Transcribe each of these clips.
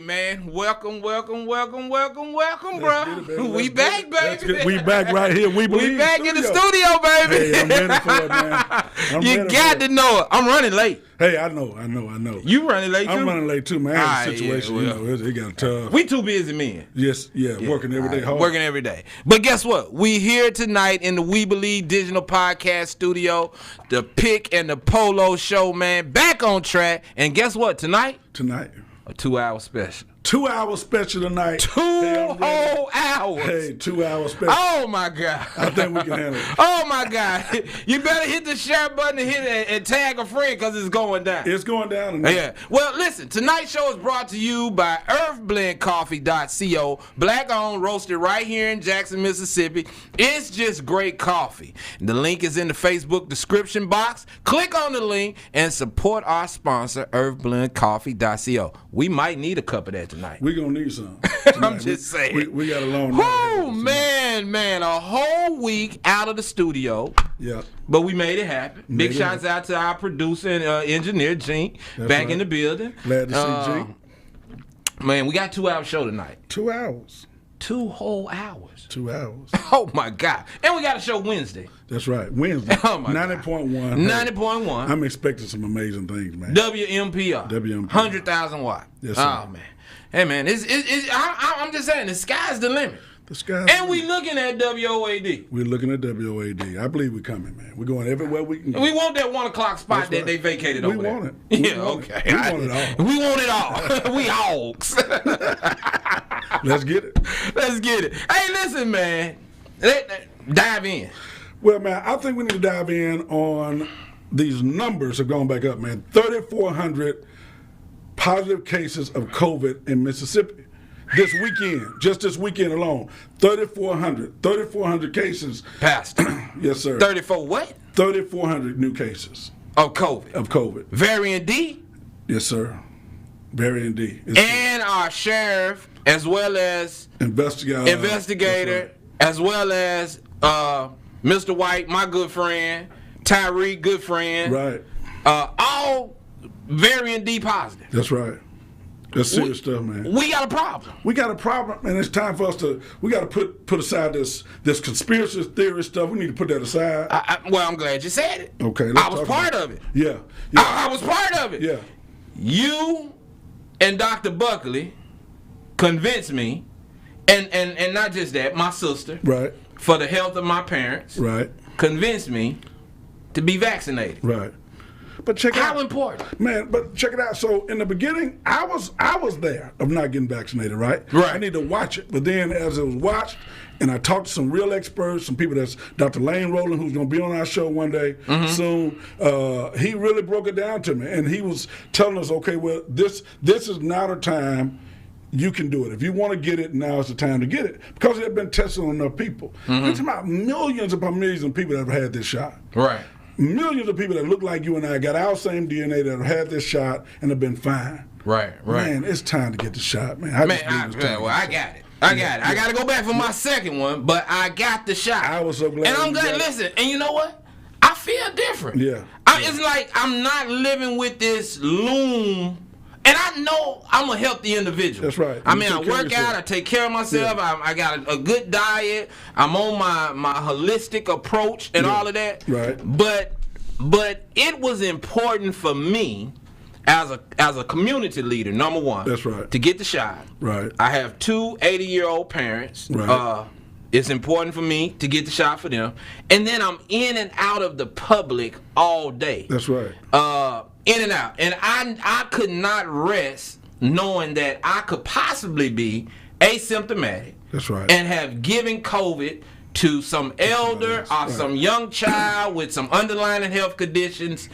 man. Welcome, bro. We back, baby. We back right here. We back in the studio, baby. Hey, I'm ready for it, man. You got to know it. I'm running late. Hey, I know. You running late, too? I'm running late, too, man. I had a situation, it got tough. We too busy men. Yes, working every day hard. Working every day. But guess what? We here tonight in the We Believe Digital Podcast studio, the Pick and the Polo show, man. Back on track. And guess what? Tonight? A 2-hour special. 2-hour special tonight. Two whole hours. Hey, 2-hour special. Oh, my God. I think we can handle it. Oh, my God. You better hit the share button and hit it and tag a friend because it's going down. It's going down tonight. Yeah. Well, listen, tonight's show is brought to you by earthblendcoffee.co. Black-owned, roasted right here in Jackson, Mississippi. It's just great coffee. The link is in the Facebook description box. Click on the link and support our sponsor, earthblendcoffee.co. We might need a cup of that tonight. We're going to need some. I'm just saying. We got a long night. Oh, man. A whole week out of the studio. Yeah. But we made it happen. Big shouts out to our producer and engineer, Gene, back in the building. Glad to see Gene. Man, we got 2-hour show tonight. 2 hours. 2 whole hours. 2 hours. Oh, my God. And we got a show Wednesday. That's right. Wednesday. Oh, my 90.1. 90.1. I'm expecting some amazing things, man. WMPR. 100,000 watt. Yes, sir. Oh, man. Hey, man, I'm just saying, the sky's the limit. And we looking at WOAD. We're looking at WOAD. I believe we're coming, man. We're going everywhere we can go. We want that 1 o'clock spot that they vacated over there. We want it. We want it all. We want it all. We hogs. Let's get it. Hey, listen, man. Dive in. Well, man, I think we need to dive in on these numbers have gone back up, man. 3,400 positive cases of COVID in Mississippi. This weekend, just this weekend alone, 3,400 cases. Pastor. Yes, sir. 34 what? 3,400 new cases. Of COVID. Variant D? Yes, sir. Variant D. And our sheriff, as well as investigator, as well as Mr. White, my good friend, Tyree, good friend. Right. All variant D positive. That's right. That's serious stuff, man. We got a problem. And it's time for us we got to put aside this conspiracy theory stuff. We need to put that aside. Well, I'm glad you said it. Okay. I was part of it. Yeah. I was part of it. Yeah. You and Dr. Buckley convinced me, and not just that, my sister, right, for the health of my parents, right, convinced me to be vaccinated. Right. But check it out. How important? Man, but check it out. So in the beginning, I was there of not getting vaccinated, right? Right. I need to watch it. But then as it was watched, and I talked to some real experts, some people that's Dr. Lane Rowland, who's going to be on our show one day soon, he really broke it down to me. And he was telling us, okay, well, this is not a time you can do it. If you want to get it, now is the time to get it. Because they've been tested on enough people. We're talking about millions upon millions of people that have had this shot. Right. Millions of people that look like you and I got our same DNA that have had this shot and have been fine. Right. Man, it's time to get the shot, man. I got it. I got to go back for my second one, but I got the shot. I was so glad. And I'm glad. Listen, and you know what? I feel different. Yeah. It's like I'm not living with this loom. And I know I'm a healthy individual. That's right. I mean, I work out, I take care of myself, I got a good diet, I'm on my holistic approach and all of that. Right. But it was important for me as a community leader, number one. That's right. To get the shot. Right. I have 2 80-year-old parents. Right. It's important for me to get the shot for them. And then I'm in and out of the public all day. That's right. In and out. And I could not rest knowing that I could possibly be asymptomatic. That's right. And have given COVID to some elder or some young child with some underlying health conditions,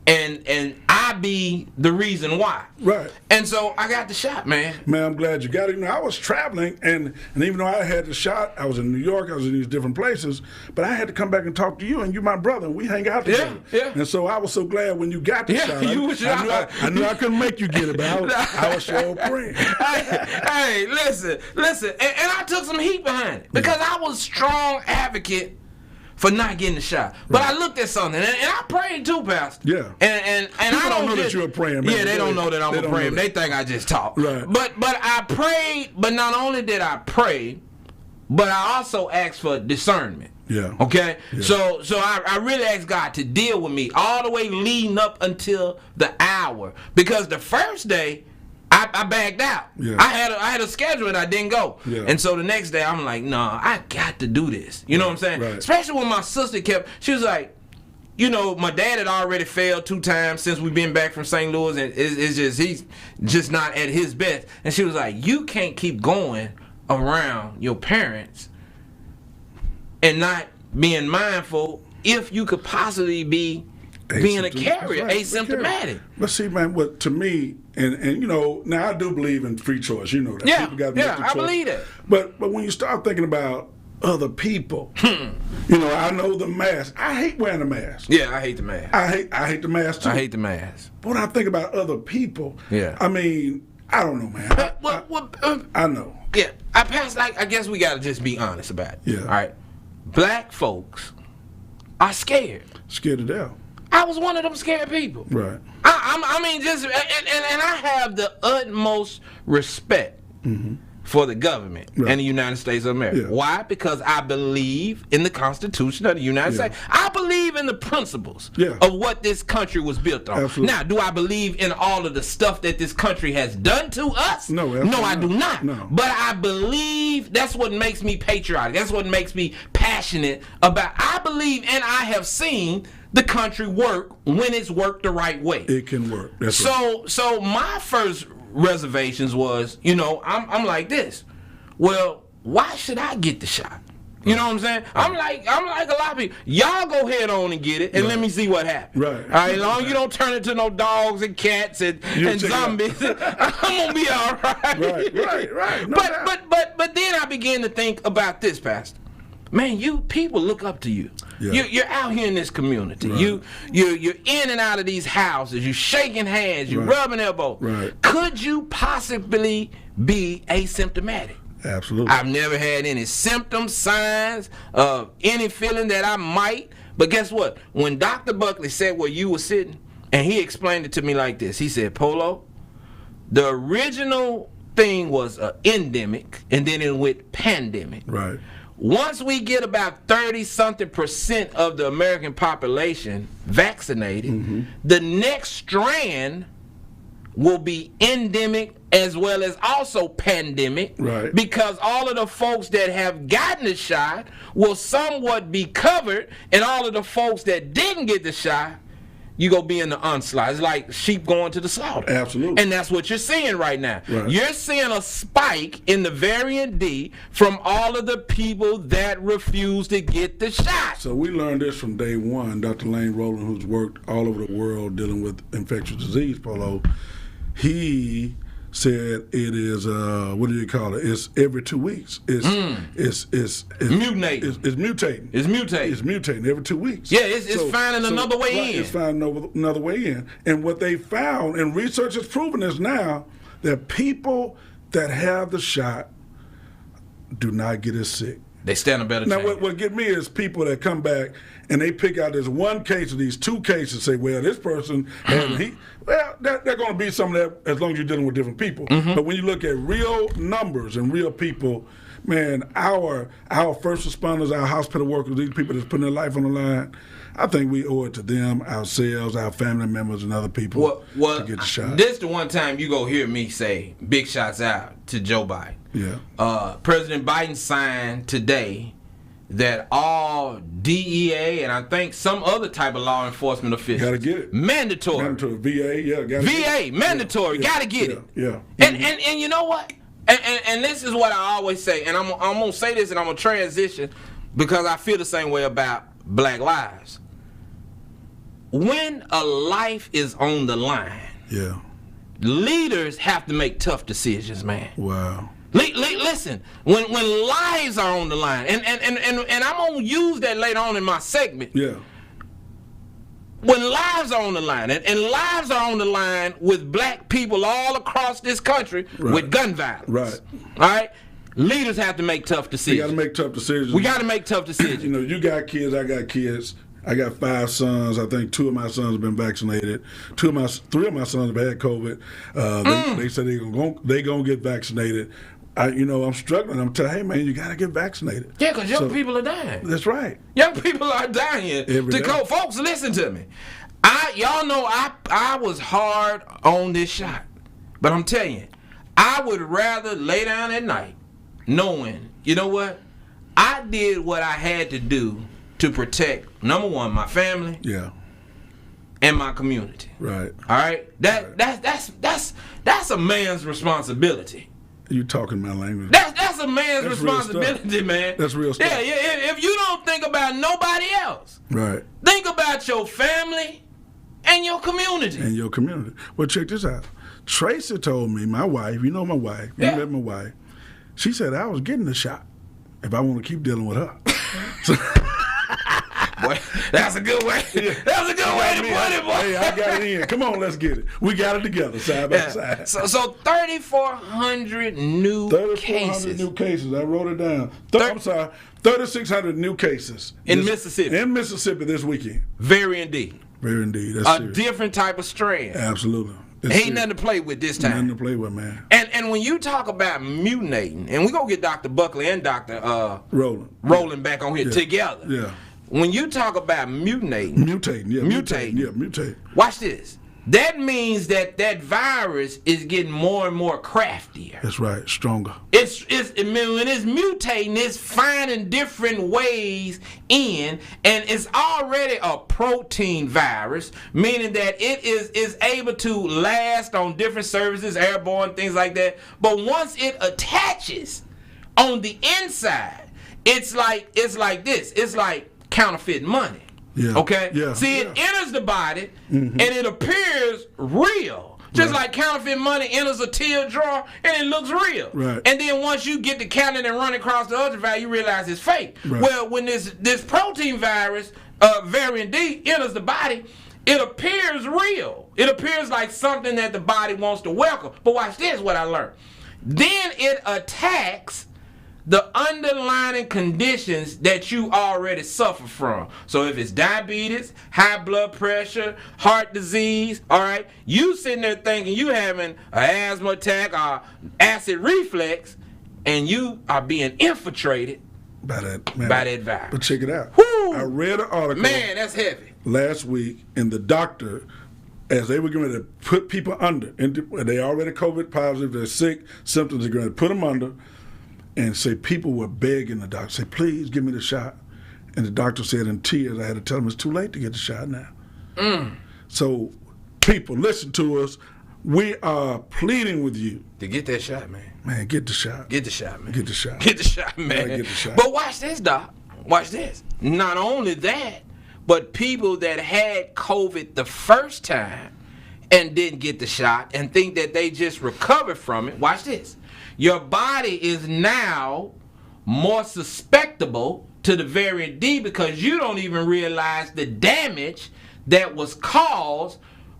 and I be the reason why. Right. And so I got the shot, man. Man, I'm glad you got it. You know, I was traveling, and even though I had the shot, I was in New York, I was in these different places, but I had to come back and talk to you, and you're my brother, and we hang out together. Yeah. And so I was so glad when you got the shot. I knew I couldn't make you get it, but I was your friend. Hey, listen, and I took some heat behind it because I was strong advocate for not getting the shot. But I looked at something, and I prayed too, Pastor. Yeah. And People I don't know that you're a praying man. Yeah, they don't know that I'm a praying. They think I just talk. Right. But I prayed. But not only did I pray, but I also asked for discernment. Yeah. Okay. Yeah. So I really asked God to deal with me all the way leading up until the hour, because the first day I backed out. Yeah. I had a schedule and I didn't go. Yeah. And so the next day I'm like, no, I got to do this. You know what I'm saying? Right. Especially when my sister she was like, you know, my dad had already failed 2 times since we've been back from St. Louis, and he's just not at his best. And she was like, you can't keep going around your parents and not being mindful if you could possibly be being a carrier, asymptomatic. But see, man, what to me, and you know, now I do believe in free choice. You know that. Yeah, People gotta make the I choice. believe that. But when you start thinking about other people, you know, I know the mask. I hate wearing the mask. Yeah, I hate the mask. I hate the mask too. I hate the mask. But when I think about other people, Yeah. I mean, I don't know, man. I know. Yeah, I guess we gotta just be honest about it. Yeah. All right. Black folks are scared. Scared to death. I was one of them scared people. Right. I mean, just and I have the utmost respect for the government and the United States of America. Yeah. Why? Because I believe in the Constitution of the United States. I believe in the principles of what this country was built on. Absolutely. Now, do I believe in all of the stuff that this country has done to us? No, I do not. No. But I believe that's what makes me patriotic. That's what makes me passionate about. I believe and I have seen the country work when it's worked the right way. It can work. That's right. So my first reservations was, you know, I'm like this. Well, why should I get the shot? You know what I'm saying? I'm like a lot of people. Y'all go head on and get it, and let me see what happens. Right. All right. As long as you don't turn it to no dogs and cats and zombies, I'm gonna be all right. Right. No doubt. But then I began to think about this, Pastor. Man, you people look up to you. Yeah. You're out here in this community. Right. You're in and out of these houses. You're shaking hands. You're rubbing elbows. Right. Could you possibly be asymptomatic? Absolutely. I've never had any symptoms, signs of any feeling that I might. But guess what? When Dr. Buckley said where you were sitting, and he explained it to me like this. He said, Polo, the original thing was an endemic, and then it went pandemic. Right. Once we get about 30-something% of the American population vaccinated, the next strand will be endemic as well as also pandemic. Right. Because all of the folks that have gotten the shot will somewhat be covered, and all of the folks that didn't get the shot, you go be in the onslaught. It's like sheep going to the slaughter. Absolutely. And that's what you're seeing right now. Right. You're seeing a spike in the variant D from all of the people that refuse to get the shot. So we learned this from day one. Dr. Lane Rowland, who's worked all over the world dealing with infectious disease, Polo, he said it is what do you call it? It's every 2 weeks. It's mutating. It's mutating. It's mutating. It's mutating every 2 weeks. Yeah, it's finding another way in. It's finding another way in. And what they found, and research has proven this now, that people that have the shot do not get as sick. They stand a better chance. Now, what get me is people that come back and they pick out this one case or these 2 cases and say, well, this person, well, they're going to be some of that as long as you're dealing with different people. But when you look at real numbers and real people, man, our first responders, our hospital workers, these people that's putting their life on the line, I think we owe it to them, ourselves, our family members, and other people to get the shot. This the one time you go hear me say big shots out to Joe Biden. Yeah. President Biden signed today that all DEA and I think some other type of law enforcement officials gotta get it. Mandatory. VA, gotta VA, mandatory, gotta get it. Yeah. And you know what? And this is what I always say, and I'm gonna say this and I'm gonna transition because I feel the same way about Black lives. When a life is on the line, leaders have to make tough decisions, man. Wow. Listen, when lives are on the line, and I'm gonna use that later on in my segment. Yeah. When lives are on the line, and lives are on the line with black people all across this country with gun violence. Right. All right. Leaders have to make tough decisions. We got to make tough decisions. We got to make tough decisions. You know, you got kids, I got kids. I got 5 sons. I think 2 of my sons have been vaccinated. 3 of my sons have had COVID. They said they gonna get vaccinated. I'm struggling. I'm telling, hey man, you gotta get vaccinated. Yeah, because young people are dying. That's right. Young people are dying. Folks, listen to me. Y'all know I was hard on this shot, but I'm telling you, I would rather lay down at night knowing, you know what, I did what I had to do to protect, number one, my family, and my community. Right. All right. That's a man's responsibility. You talking my language? That's a man's responsibility, man. That's real stuff. Yeah. If you don't think about nobody else, right? Think about your family and your community. Well, check this out. Tracy told me, my wife. You know my wife. You met my wife. She said I was getting the shot if I want to keep dealing with her. So, boy, that's a good way. That's a good way to put it, boy. Hey, I got it in. Come on, let's get it. We got it together, side by side. So 3,400 new cases. 3,400 new cases. I wrote it down. 3,600 new cases in Mississippi. In Mississippi this weekend. Very indeed. Very indeed. That's a serious. Different type of strand. Absolutely. Ain't nothing to play with this time. Nothing to play with, man. And when you talk about mutating, and we gonna get Dr. Buckley and Dr. Roland back on here together. Yeah. When you talk about mutating. Watch this. That means that virus is getting more and more craftier. That's right, stronger. When it's mutating, it's finding different ways in, and it's already a protein virus, meaning that it is able to last on different surfaces, airborne, things like that. But once it attaches on the inside, it's like this. It's like counterfeit money. Yeah. Okay? Yeah. See, it enters the body, and it appears real. Just like counterfeit money enters a till drawer, and it looks real. Right. And then once you get to counting and run across the other value, you realize it's fake. Right. Well, when this protein virus, variant D, enters the body, it appears real. It appears like something that the body wants to welcome. But watch this, what I learned. Then it attacks the underlying conditions that you already suffer from. So if it's diabetes, high blood pressure, heart disease, all right, you sitting there thinking you having an asthma attack or acid reflux, and you are being infiltrated by that virus. But check it out. Woo! I read an article. Man, that's heavy. Last week, and the doctor, as they were going to put people under, and they already COVID positive, they're sick, symptoms, they're going to put them under. And say people were begging the doctor, say, please give me the shot. And the doctor said in tears, I had to tell him it's too late to get the shot now. So people, listen to us. We are pleading with you. To get that shot, man. Man, get the shot. Get the shot, man. Get the shot. Get the shot, man. Get the shot. But watch this, Doc. Watch this. Not only that, but people that had COVID the first time and didn't get the shot and think that they just recovered from it, watch this. Your body is now more susceptible to the variant D because you don't even realize the damage that was caused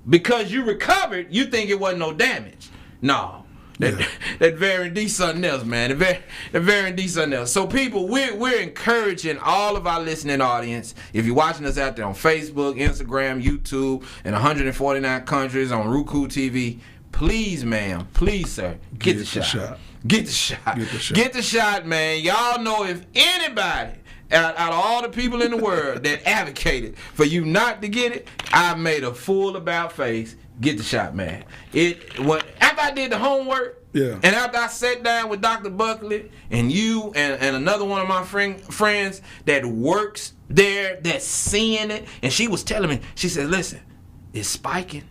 because you recovered. You think it wasn't no damage. No. That variant D something else, man. The variant D something else. So people, we're encouraging all of our listening audience. If you're watching us out there on Facebook, Instagram, YouTube, in 149 countries, on Roku TV, please, ma'am, please, sir, get the shot. Get the shot. Get the shot, man. Y'all know if anybody out of all the people in the world that advocated for you not to get it, I made a fool about face. Get the shot, man. After I did the homework, and after I sat down with Dr. Buckley and you and another one of my friends that works there, that's seeing it, and she was telling me, she said, listen, it's spiking.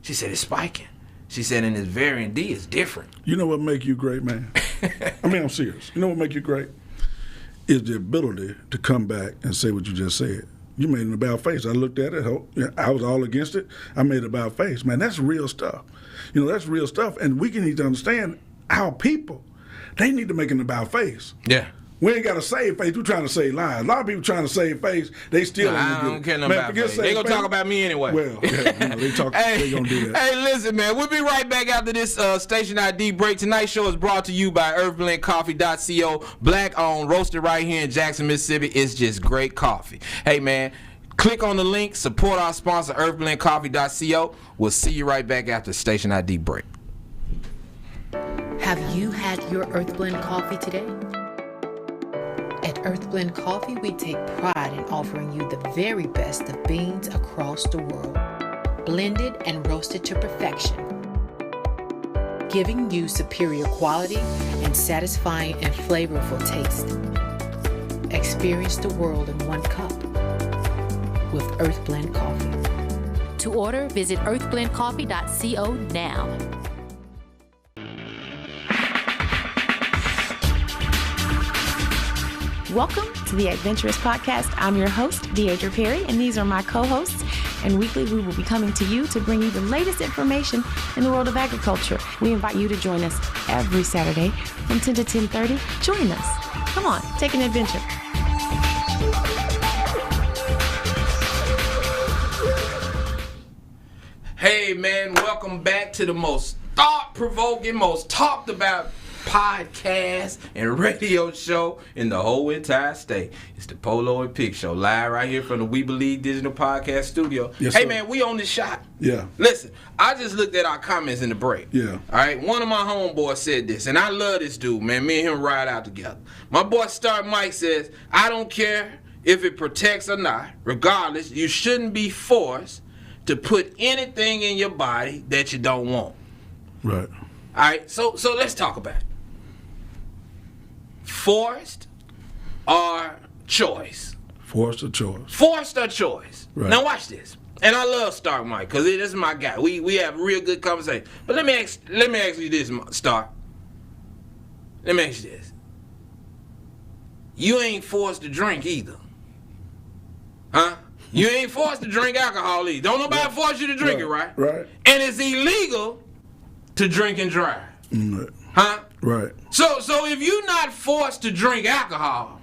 She said, it's spiking. She said, and this variant D is different. You know what make you great, man? I mean, I'm serious. You know what make you great? Is the ability to come back and say what you just said. You made an about face. I looked at it. I was all against it. I made an about face. Man, that's real stuff. You know, that's real stuff. And we need to understand our people. They need to make an about face. Yeah. We ain't got to save face. We're trying to save lives. A lot of people trying to save face. They still I don't care nothing about face. They gonna talk about me anyway. Well, yeah, they gonna do that. Hey, listen, man. We'll be right back after this station ID break. Tonight's show is brought to you by earthblendcoffee.co. Black owned, roasted right here in Jackson, Mississippi. It's just great coffee. Hey, man. Click on the link. Support our sponsor, earthblendcoffee.co. We'll see you right back after station ID break. Have you had your Earth Blend coffee today? At Earth Blend Coffee, we take pride in offering you the very best of beans across the world, blended and roasted to perfection, giving you superior quality and satisfying and flavorful taste. Experience the world in one cup with Earth Blend Coffee. To order, visit earthblendcoffee.co now. Welcome to the Adventurous Podcast. I'm your host, Deidre Perry, and these are my co-hosts. And weekly, we will be coming to you to bring you the latest information in the world of agriculture. We invite you to join us every Saturday from 10 to 10:30. Join us. Come on, take an adventure. Hey, man, welcome back to the most thought-provoking, most talked about podcast and radio show in the whole entire state. It's the Polo and Pig Show, live right here from the We Believe Digital Podcast Studio. Yes, hey, sir. man, we on this shot. Yeah. Listen, I just looked at our comments in the break. Yeah. All right, one of my homeboys said this, and I love this dude, man. Me and him ride out together. My boy Star Mike says, I don't care if it protects or not. Regardless, you shouldn't be forced to put anything in your body that you don't want. Right. All right, so let's talk about it. Forced or choice? Forced or choice? Forced or choice? Right. Now watch this. And I love Stark Mike because this is my guy. We have real good conversation. But let me ask you this, Stark. Let me ask you this. You ain't forced to drink either. Huh? You ain't forced to drink alcohol either. Don't nobody force you to drink it, right? Right. And it's illegal to drink and drive. Right. Huh? Right. So if you're not forced to drink alcohol,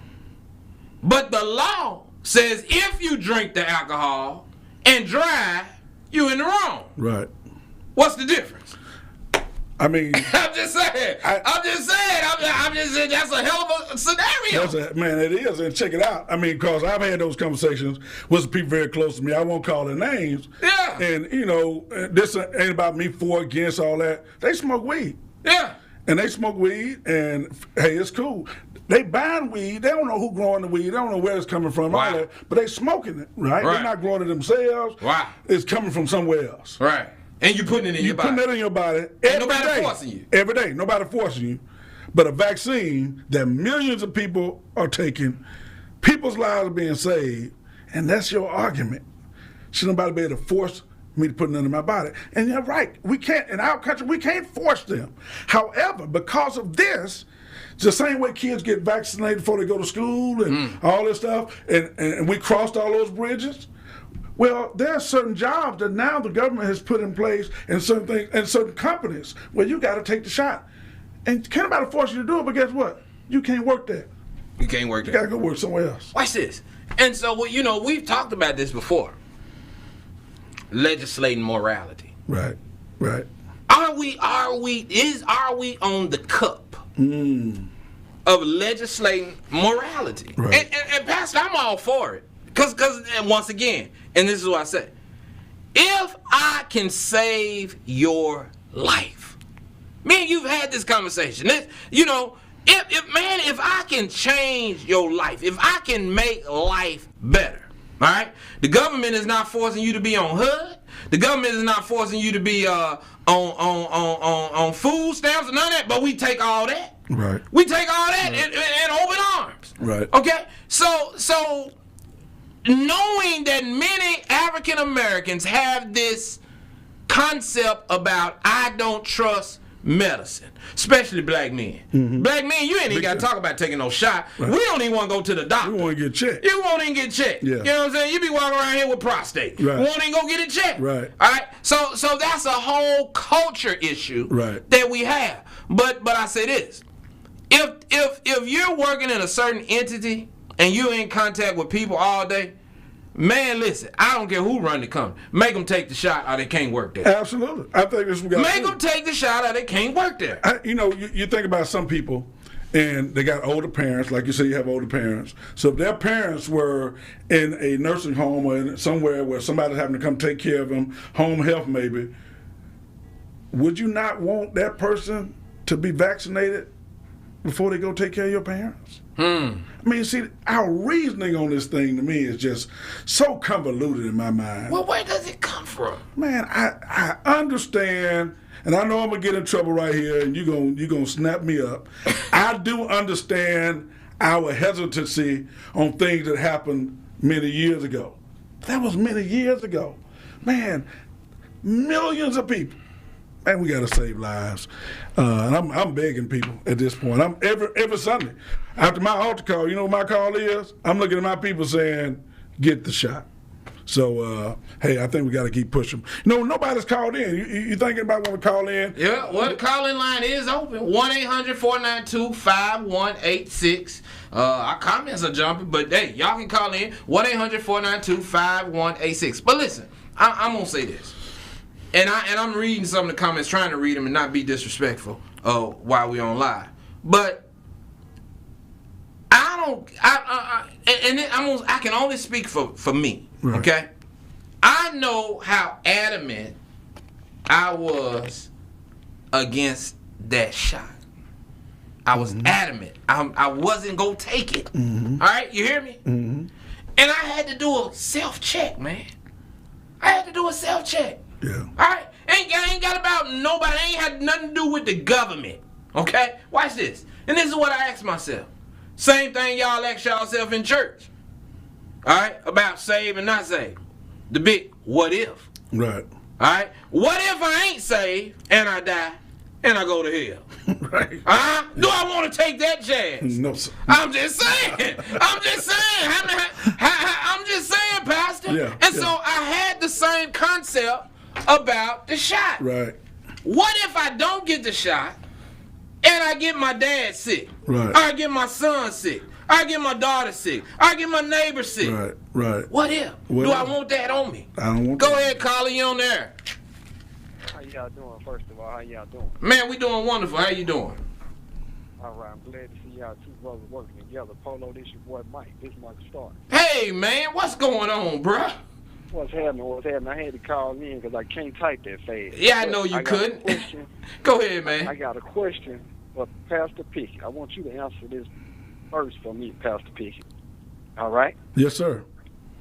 but the law says if you drink the alcohol and drive, you're in the wrong. Right. What's the difference? I mean, I'm just saying. I'm just saying. That's a hell of a scenario. Man, it is. And check it out. I mean, because I've had those conversations with some people very close to me. I won't call their names. Yeah. And, you know, this ain't about me for, against, all that. They smoke weed. Yeah. And they smoke weed, and, hey, it's cool. They buying weed. They don't know who growing the weed. They don't know where it's coming from, all that. But they smoking it, right? They're not growing it themselves. Wow. It's coming from somewhere else. Right. And you putting it in your body. You putting that in your body every day. Forcing you. Every day. Nobody forcing you. But a vaccine that millions of people are taking, people's lives are being saved, and that's your argument. Should nobody be able to force me to put it in my body? And you're right. We can't, in our country, we can't force them. However, because of this, it's the same way kids get vaccinated before they go to school and all this stuff, and we crossed all those bridges. Well, there are certain jobs that now the government has put in place and certain things and certain companies where you got to take the shot. And can't nobody force you to do it, but guess what? You can't work there. You can't work there. You got to go work somewhere else. Watch this. And so, you know, we've talked about this before. Legislating morality. Right, right. Are we on the cup of legislating morality? Right. And Pastor, I'm all for it. Because once again, and this is what I say, if I can save your life, man, you've had this conversation. You know, if I can change your life, if I can make life better, all right? The government is not forcing you to be on HUD. The government is not forcing you to be on food stamps or none of that, but we take all that. Right. We take all that in open arms. Right. Okay? So knowing that many African Americans have this concept about I don't trust medicine, especially black men. Mm-hmm. Black men, you ain't even got to talk about taking no shot. Right. We don't even want to go to the doctor. We want to get checked. You won't even get checked. Yeah. You know what I'm saying? You be walking around here with prostate. Right. We won't even go get it checked. Right. All right? So that's a whole culture issue right. that we have. But I say this. If you're working in a certain entity and you're in contact with people all day, man, listen, I don't care who run the company. Make them take the shot or they can't work there. Absolutely. I think this we got. Make them take the shot or they can't work there. You think about some people, and they got older parents. Like you say, you have older parents. So if their parents were in a nursing home or in somewhere where somebody's having to come take care of them, home health maybe, would you not want that person to be vaccinated before they go take care of your parents? I mean, see, our reasoning on this thing to me is just so convoluted in my mind. Well, where does it come from? Man, I understand, and I know I'm gonna get in trouble right here, and you're gonna snap me up. I do understand our hesitancy on things that happened many years ago. That was many years ago. Man, millions of people. Man, we gotta save lives, and I'm begging people at this point. I'm every Sunday after my altar call. You know what my call is? I'm looking at my people saying, "Get the shot." So, hey, I think we got to keep pushing. Nobody's called in. You thinking about when we call in? Yeah, well, the call-in line is open. 1-800-492-5186. Our comments are jumping, but hey, y'all can call in. 1-800-492-5186. But listen, I'm gonna say this. And I'm reading some of the comments, trying to read them and not be disrespectful while we're on live. But I can only speak for me, right. Okay? I know how adamant I was against that shot. I was adamant. I wasn't going to take it. Mm-hmm. All right? You hear me? Mm-hmm. And I had to do a self-check, man. I had to do a self-check. Yeah. All right? Ain't got about nobody. Ain't had nothing to do with the government. Okay? Watch this. And this is what I asked myself. Same thing y'all ask yourself in church. All right? About saved and not saved. The big what if. Right. All right? What if I ain't saved and I die and I go to hell? Right. Do I want to take that chance? No, sir. I'm just saying. I'm just saying, Pastor. Yeah. And so I had the same concept about the shot. Right. What if I don't get the shot and I get my dad sick? Right. Or I get my son sick. Or I get my daughter sick. Or I get my neighbor sick. Right, right. What if? Do I want that on me? I don't want Go that. ahead, Carly, you on there. How y'all doing, first of all? How y'all doing? Man, we doing wonderful. How you doing? All right, I'm glad to see y'all two brothers working together. Polo, this your boy Mike. This is Mike Stark. Hey, man, what's going on, bruh? What's happening? I had to call in because I can't type that fast. Yeah, I know you couldn't. Go ahead, man. I got a question for Pastor Pickett. I want you to answer this first for me, Pastor Pickett. All right? Yes, sir.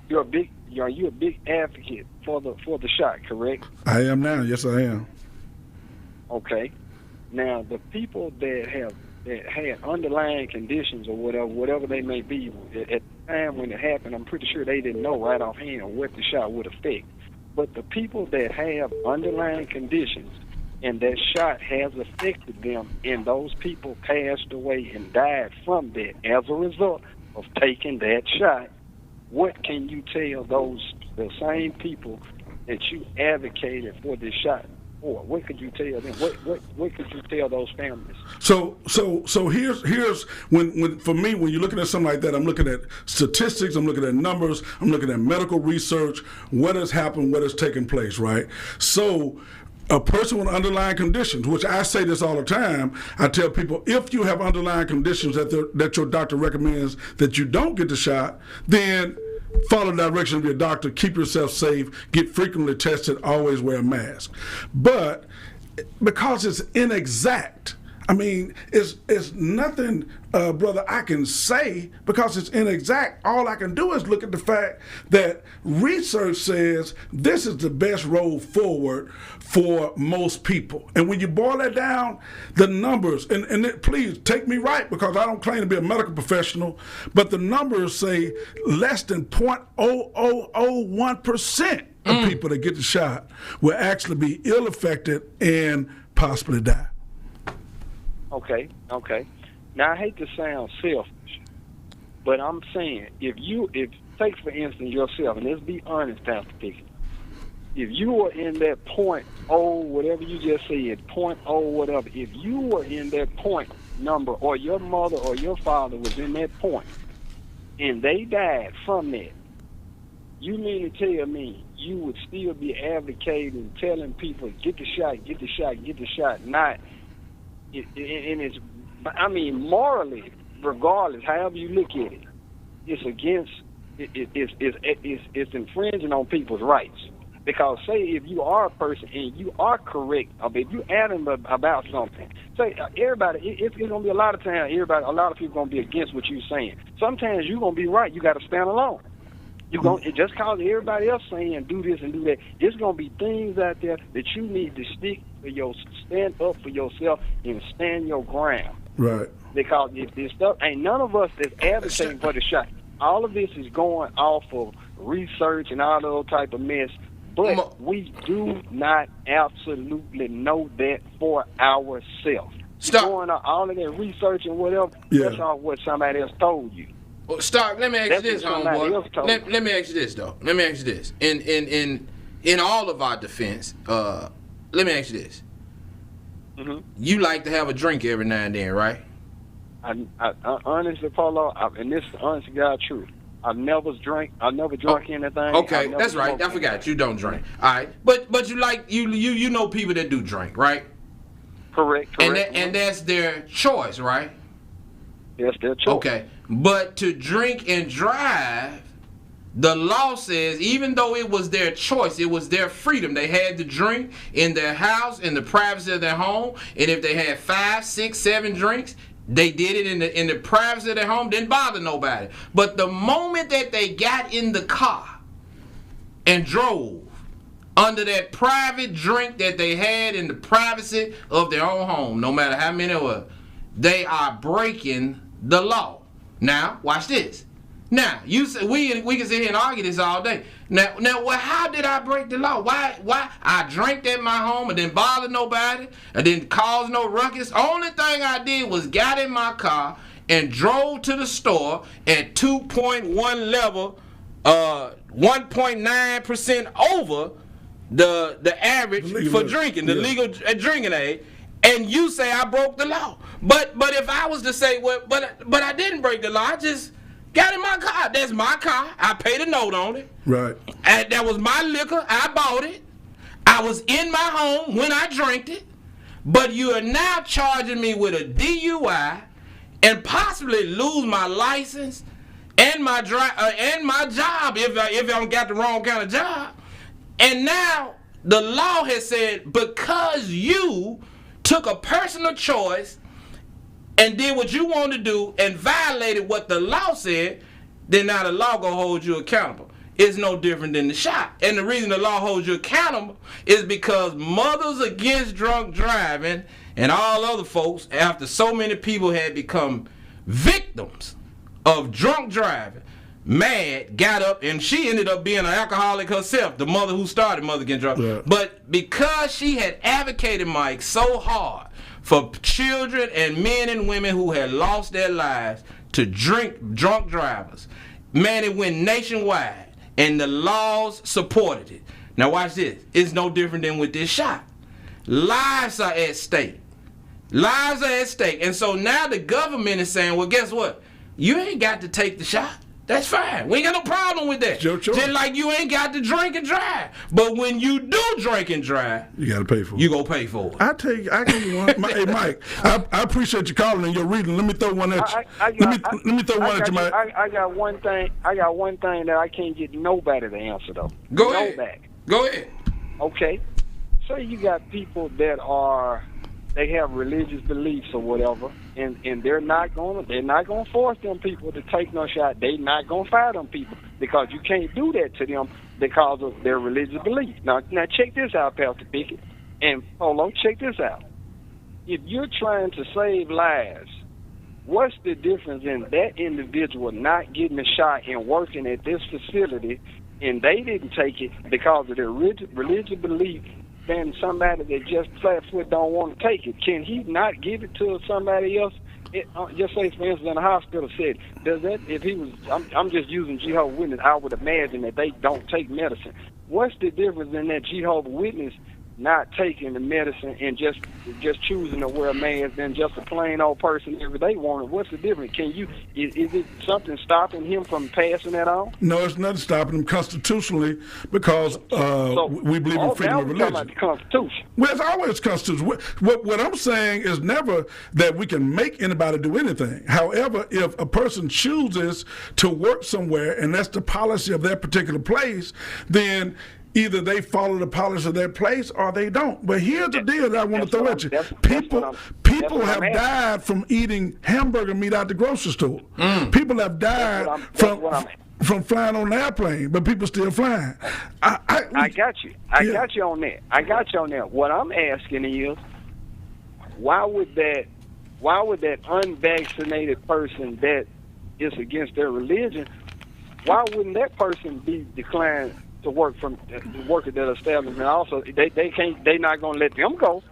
You're a big advocate for the shot, correct? I am now. Yes, I am. Okay. Now, the people that had underlying conditions or whatever they may be, at the time when it happened, I'm pretty sure they didn't know right offhand what the shot would affect. But the people that have underlying conditions and that shot has affected them, and those people passed away and died from that as a result of taking that shot, what can you tell the same people that you advocated for this shot for? What could you tell them? What could you tell those families? So here's when for me, when you're looking at something like that, I'm looking at statistics, I'm looking at numbers, I'm looking at medical research, what has happened, what has taken place, right? So a person with underlying conditions, which I say this all the time, I tell people, if you have underlying conditions that your doctor recommends that you don't get the shot, then follow the direction of your doctor, keep yourself safe, get frequently tested, always wear a mask. But because it's inexact, I mean, it's nothing, brother, I can say because it's inexact. All I can do is look at the fact that research says this is the best road forward for most people. And when you boil that down, the numbers, and please take me right because I don't claim to be a medical professional, but the numbers say less than 0.0001% of people that get the shot will actually be ill-affected and possibly die. Okay. Now I hate to sound selfish, but I'm saying if take for instance yourself, and let's be honest, Pastor Pickett, if you were in that whatever you just said, .0 whatever, if you were in that point number, or your mother or your father was in that point, and they died from that, you mean to tell me you would still be advocating, telling people, get the shot, get the shot, get the shot? Not, and it's, I mean, morally, regardless, however you look at it, it's against, it's infringing on people's rights. Because say if you are a person and you are correct, or if you adamant about something, say everybody, it's going to be a lot of times, a lot of people going to be against what you're saying. Sometimes you're going to be right. You got to stand alone. You going just cause everybody else saying do this and do that. There's going to be things out there that you need to stand up for yourself and stand your ground. Right. Because if this stuff, ain't none of us that's advocating for the shot. All of this is going off of research and all those type of mess. But we do not absolutely know that for ourselves. Stop. Going on all of that research and whatever, that's all what somebody else told you. Well, Stark, let me ask you this, homeboy. Let me ask you this, though. Let me ask you this. In all of our defense, let me ask you this. Mm-hmm. You like to have a drink every now and then, right? I honestly, Polo, and this is the honest to God truth. I've never drunk anything. Okay, that's right. I forgot you don't drink. All right, but you like you know people that do drink, right? Correct. And that's their choice, right? That's their choice. Okay, but to drink and drive, the law says even though it was their choice, it was their freedom. They had to drink in their house, in the privacy of their home, and if they had 5, 6, 7 drinks, they did it in the privacy of their home, didn't bother nobody. But the moment that they got in the car and drove under that private drink that they had in the privacy of their own home, no matter how many it was, they are breaking the law. Now, watch this. Now, you say we can sit here and argue this all day. Now, well, how did I break the law? Why I drank at my home and didn't bother nobody, I didn't cause no ruckus. Only thing I did was got in my car and drove to the store at 2.1 level, 1.9% over the average for drinking, the legal drinking age. And you say I broke the law. But if I was to say, well, but I didn't break the law, I just got in my car. That's my car. I paid a note on it. Right. And that was my liquor. I bought it. I was in my home when I drank it. But you are now charging me with a DUI and possibly lose my license and my job if I don't got the wrong kind of job. And now the law has said because you took a personal choice and did what you want to do and violated what the law said, then now the law gonna hold you accountable. It's no different than the shot. And the reason the law holds you accountable is because Mothers Against Drunk Driving and all other folks, after so many people had become victims of drunk driving, mad, got up, and she ended up being an alcoholic herself, the mother who started Mother Against Drunk. Yeah. But because she had advocated, Mike, so hard for children and men and women who had lost their lives to drunk drivers, man, it went nationwide, and the laws supported it. Now watch this. It's no different than with this shot. Lives are at stake. Lives are at stake. And so now the government is saying, well, guess what? You ain't got to take the shot. That's fine. We ain't got no problem with that. Just like you ain't got to drink and drive. But when you do drink and drive, you got to pay for it. You gonna pay for it. I give you one. Hey, Mike, I appreciate you calling and your reading. Let me throw one at you. Let me throw one at you, Mike. I got one thing that I can't get nobody to answer though. Go ahead. Okay. Say you got people that they have religious beliefs or whatever, and they're not gonna force them people to take no shot. They're not gonna fire them people because you can't do that to them because of their religious beliefs. Now check this out, Pastor Pickett and Polo. Check this out. If you're trying to save lives, what's the difference in that individual not getting a shot and working at this facility, and they didn't take it because of their religious belief? Than somebody that just flat foot don't want to take it. Can he not give it to somebody else? Just say, for instance, in the hospital said, does that, if he was, I'm just using Jehovah's Witness, I would imagine that they don't take medicine. What's the difference in that Jehovah's Witness not taking the medicine and just choosing to wear a mask than just a plain old person every day wanting? What's the difference? Is it something stopping him from passing that on? No, it's nothing stopping him constitutionally because we believe in freedom of religion. About the Constitution. Well, it's always constitutional. What I'm saying is never that we can make anybody do anything. However, if a person chooses to work somewhere and that's the policy of that particular place, then either they follow the policy of their place or they don't. But here's the deal that I want to throw at you. People have died from eating hamburger meat out the grocery store. People have died from flying on an airplane, but people still flying. I got you. I got you on that. What I'm asking is, why would that unvaccinated person that is against their religion, why wouldn't that person be declined to work at that establishment? Also, they're not gonna let them go.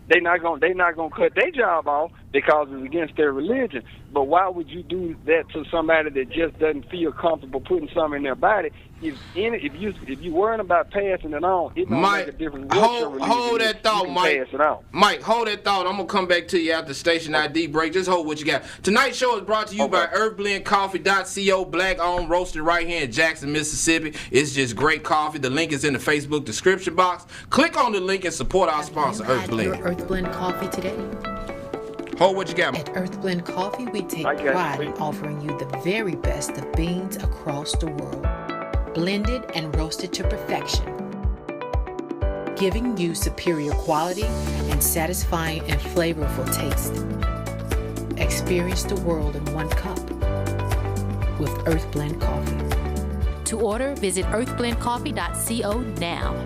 They're not gonna cut their job off because it's against their religion. But why would you do that to somebody that just doesn't feel comfortable putting something in their body? If you worrying about passing it on, it don't make a difference. Hold that thought, Mike. Pass it on. Mike, hold that thought. I'm gonna come back to you after station ID break. Just hold what you got. Tonight's show is brought to you by earthblendcoffee.co, black-owned, roasted right here in Jackson, Mississippi. It's just great coffee. The link is in the Facebook description box. Click on the link and support our sponsor, Have you had Earthblend. your Earthblend coffee today? Hold what you got. At Earthblend Coffee, we take I got you. pride in offering you the very best of beans across the world, blended and roasted to perfection, giving you superior quality and satisfying and flavorful taste. Experience the world in one cup with Earthblend Coffee. To order, visit earthblendcoffee.co now.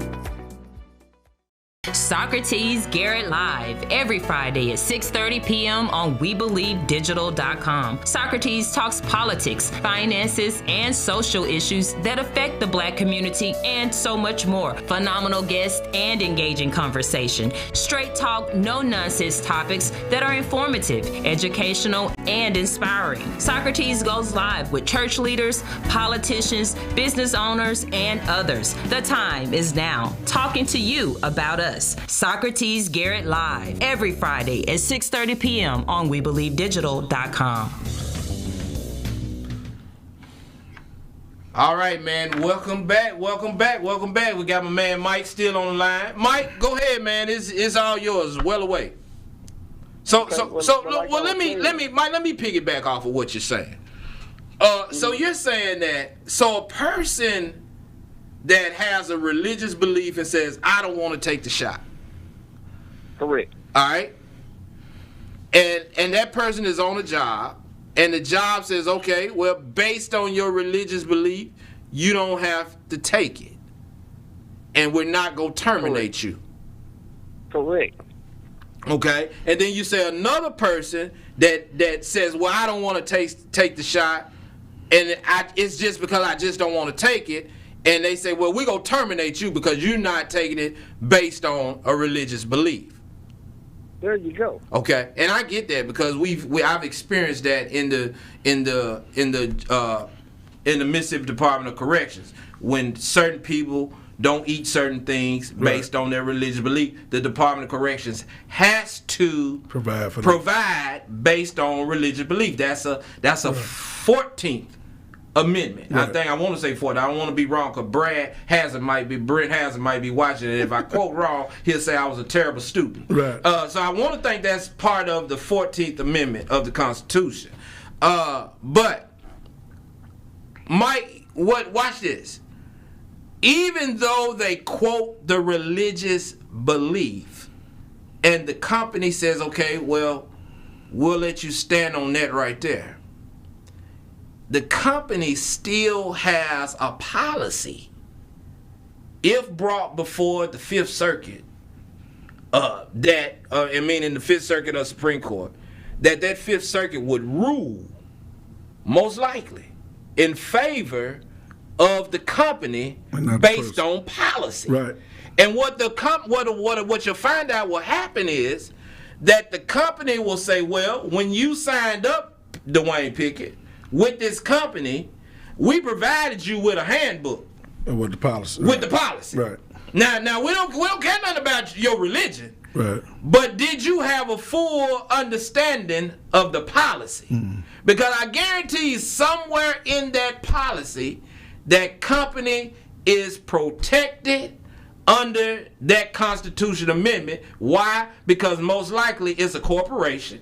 Socrates, Garrett Live every Friday at 6:30 p.m. on WeBelieveDigital.com. Socrates talks politics, finances, and social issues that affect the Black community and so much more. Phenomenal guests and engaging conversation. Straight talk, no nonsense topics that are informative, educational, and inspiring. Socrates goes live with church leaders, politicians, business owners, and others. The time is now. Talking to you about us. Socrates Garrett Live every Friday at 6:30 p.m. on WeBelieveDigital.com. All right, man. Welcome back. We got my man Mike still on the line. Mike, go ahead, man. It's all yours. Well away. Let me piggyback off of what you're saying. So you're saying that a person that has a religious belief and says, I don't want to take the shot. Correct. All right? And that person is on a job, and the job says, okay, well, based on your religious belief, you don't have to take it. And we're not going to terminate you. Correct. Okay? And then you say another person that says, well, I don't want to take the shot, and it's just because I just don't want to take it. And they say, well, we're going to terminate you because you're not taking it based on a religious belief. There you go. Okay, and I get that because I've experienced that in the Mississippi Department of Corrections when certain people don't eat certain things based on their religious belief. The Department of Corrections has to provide based on religious belief. That's a 14th Amendment. Right. I want to say 4th. I don't want to be wrong because Brent Hazard might be watching it. If I quote wrong, he'll say I was a terrible student. Right. So I want to think that's part of the 14th Amendment of the Constitution. But Mike, watch this. Even though they quote the religious belief, and the company says, okay, well, we'll let you stand on that right there. The company still has a policy, if brought before the Fifth Circuit, meaning the Fifth Circuit of Supreme Court, that Fifth Circuit would rule, most likely, in favor of the company based on policy. Right. And what you'll find out will happen is that the company will say, well, when you signed up, Dwayne Pickett, with this company, we provided you with a handbook. With the policy. With the policy. Right. Now we don't care nothing about your religion. Right. But did you have a full understanding of the policy? Because I guarantee you somewhere in that policy, that company is protected under that Constitution Amendment. Why? Because most likely it's a corporation.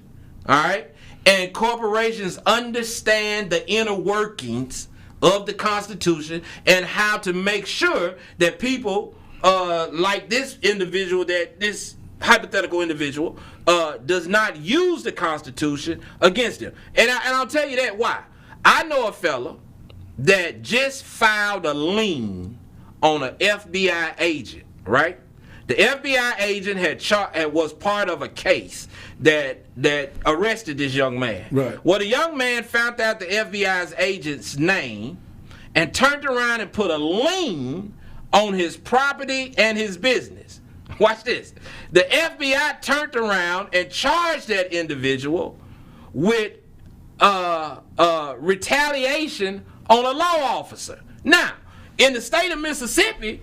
All right? And corporations understand the inner workings of the Constitution and how to make sure that people like this individual, that this hypothetical individual does not use the Constitution against him. And I'll tell you that why. I know a fella that just filed a lien on an FBI agent, right? The FBI agent was part of a case that arrested this young man. Right. Well, the young man found out the FBI's agent's name and turned around and put a lien on his property and his business. Watch this. The FBI turned around and charged that individual with retaliation on a law officer. Now, in the state of Mississippi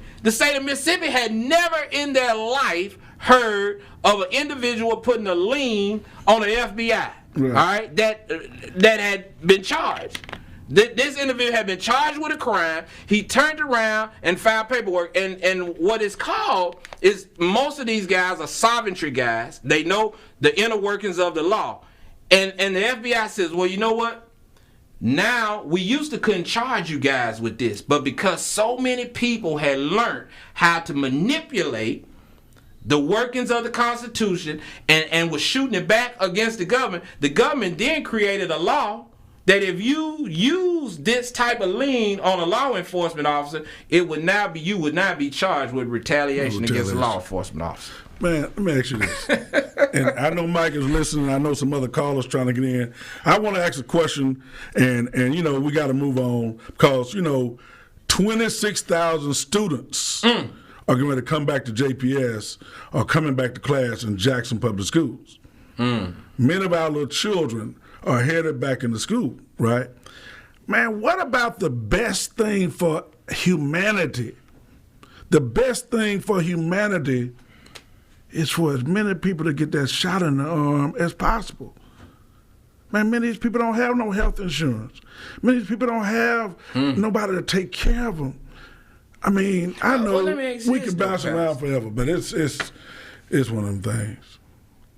had never in their life heard of an individual putting a lien on an FBI. Right. All right, that had been charged. This individual had been charged with a crime. He turned around and filed paperwork. And what it's called is, most of these guys are sovereignty guys. They know the inner workings of the law. And the FBI says, well, you know what? Now, we used to couldn't charge you guys with this. But because so many people had learned how to manipulate the workings of the Constitution and was shooting it back against the government then created a law that if you use this type of lien on a law enforcement officer, you would not be charged with retaliation against a law enforcement officer. Man, let me ask you this. And I know Mike is listening. I know some other callers trying to get in. I want to ask a question, and we got to move on because 26,000 students are going to come back to JPS or coming back to class in Jackson Public Schools. Many of our little children are headed back into school, right? Man, what about the best thing for humanity? The best thing for humanity is for as many people to get that shot in the arm as possible. Man, many of these people don't have no health insurance. Many of these people don't have nobody to take care of them. I mean, I know we can bounce around forever, but it's one of them things.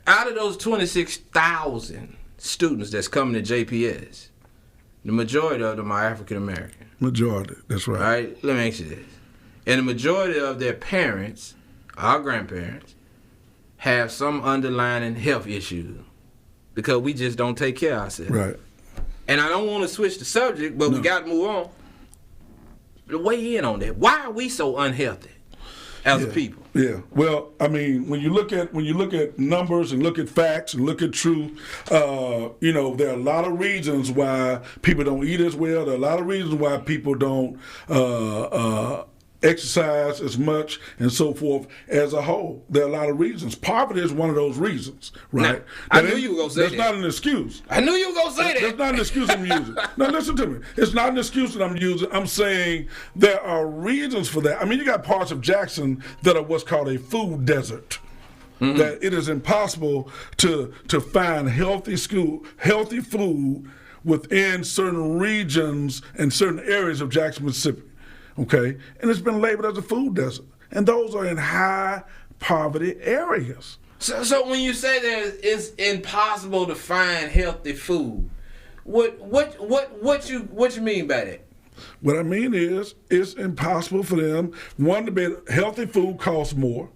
Out of those 26,000 students that's coming to JPS, the majority of them are African American. Majority, that's right. All right, let me ask you this. And the majority of their parents, our grandparents, have some underlying health issue because we just don't take care of ourselves. Right. And I don't want to switch the subject, but we got to move on. Weigh in on that. Why are we so unhealthy as a people? Yeah. Well, I mean, when you look at numbers and look at facts and look at truth, there are a lot of reasons why people don't eat as well. There are a lot of reasons why people don't exercise as much and so forth as a whole. There are a lot of reasons. Poverty is one of those reasons, right? Now, I knew you were going to say that. That's not an excuse. I knew you were going to say that. That's not an excuse I'm using. Now, listen to me. It's not an excuse that I'm using. I'm saying there are reasons for that. I mean, you got parts of Jackson that are what's called a food desert. That it is impossible to find healthy food within certain regions and certain areas of Jackson, Mississippi. Okay, and it's been labeled as a food desert, and those are in high poverty areas. So when you say that it's impossible to find healthy food, what you mean by that? What I mean is it's impossible for them. One, to be healthy food costs more.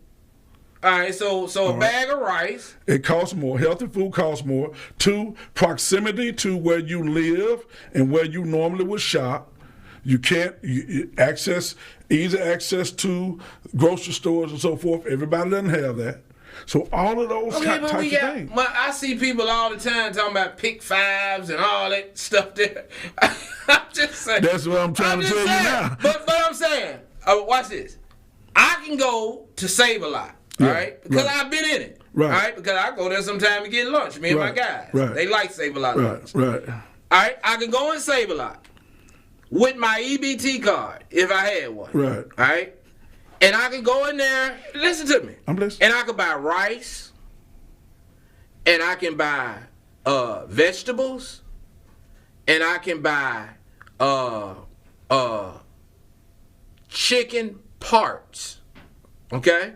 All right, so a bag of rice. It costs more. Healthy food costs more. 2, proximity to where you live and where you normally would shop. You can't easy access to grocery stores and so forth. Everybody doesn't have that. So all of those types of things. I see people all the time talking about pick fives and all that stuff there. I'm just saying. That's what I'm trying to tell you now. But I'm saying, watch this. I can go to Save a Lot, all right? Because I've been in it. Right. All right? Because I go there sometime to get lunch, me and my guys. Right. They like Save a Lot lunch. Right. All right? I can go and Save a Lot with my EBT card if I had one. Right. All right? And I can go in there, listen to me. I'm listening. And I can buy rice, and I can buy vegetables, and I can buy chicken parts. Okay?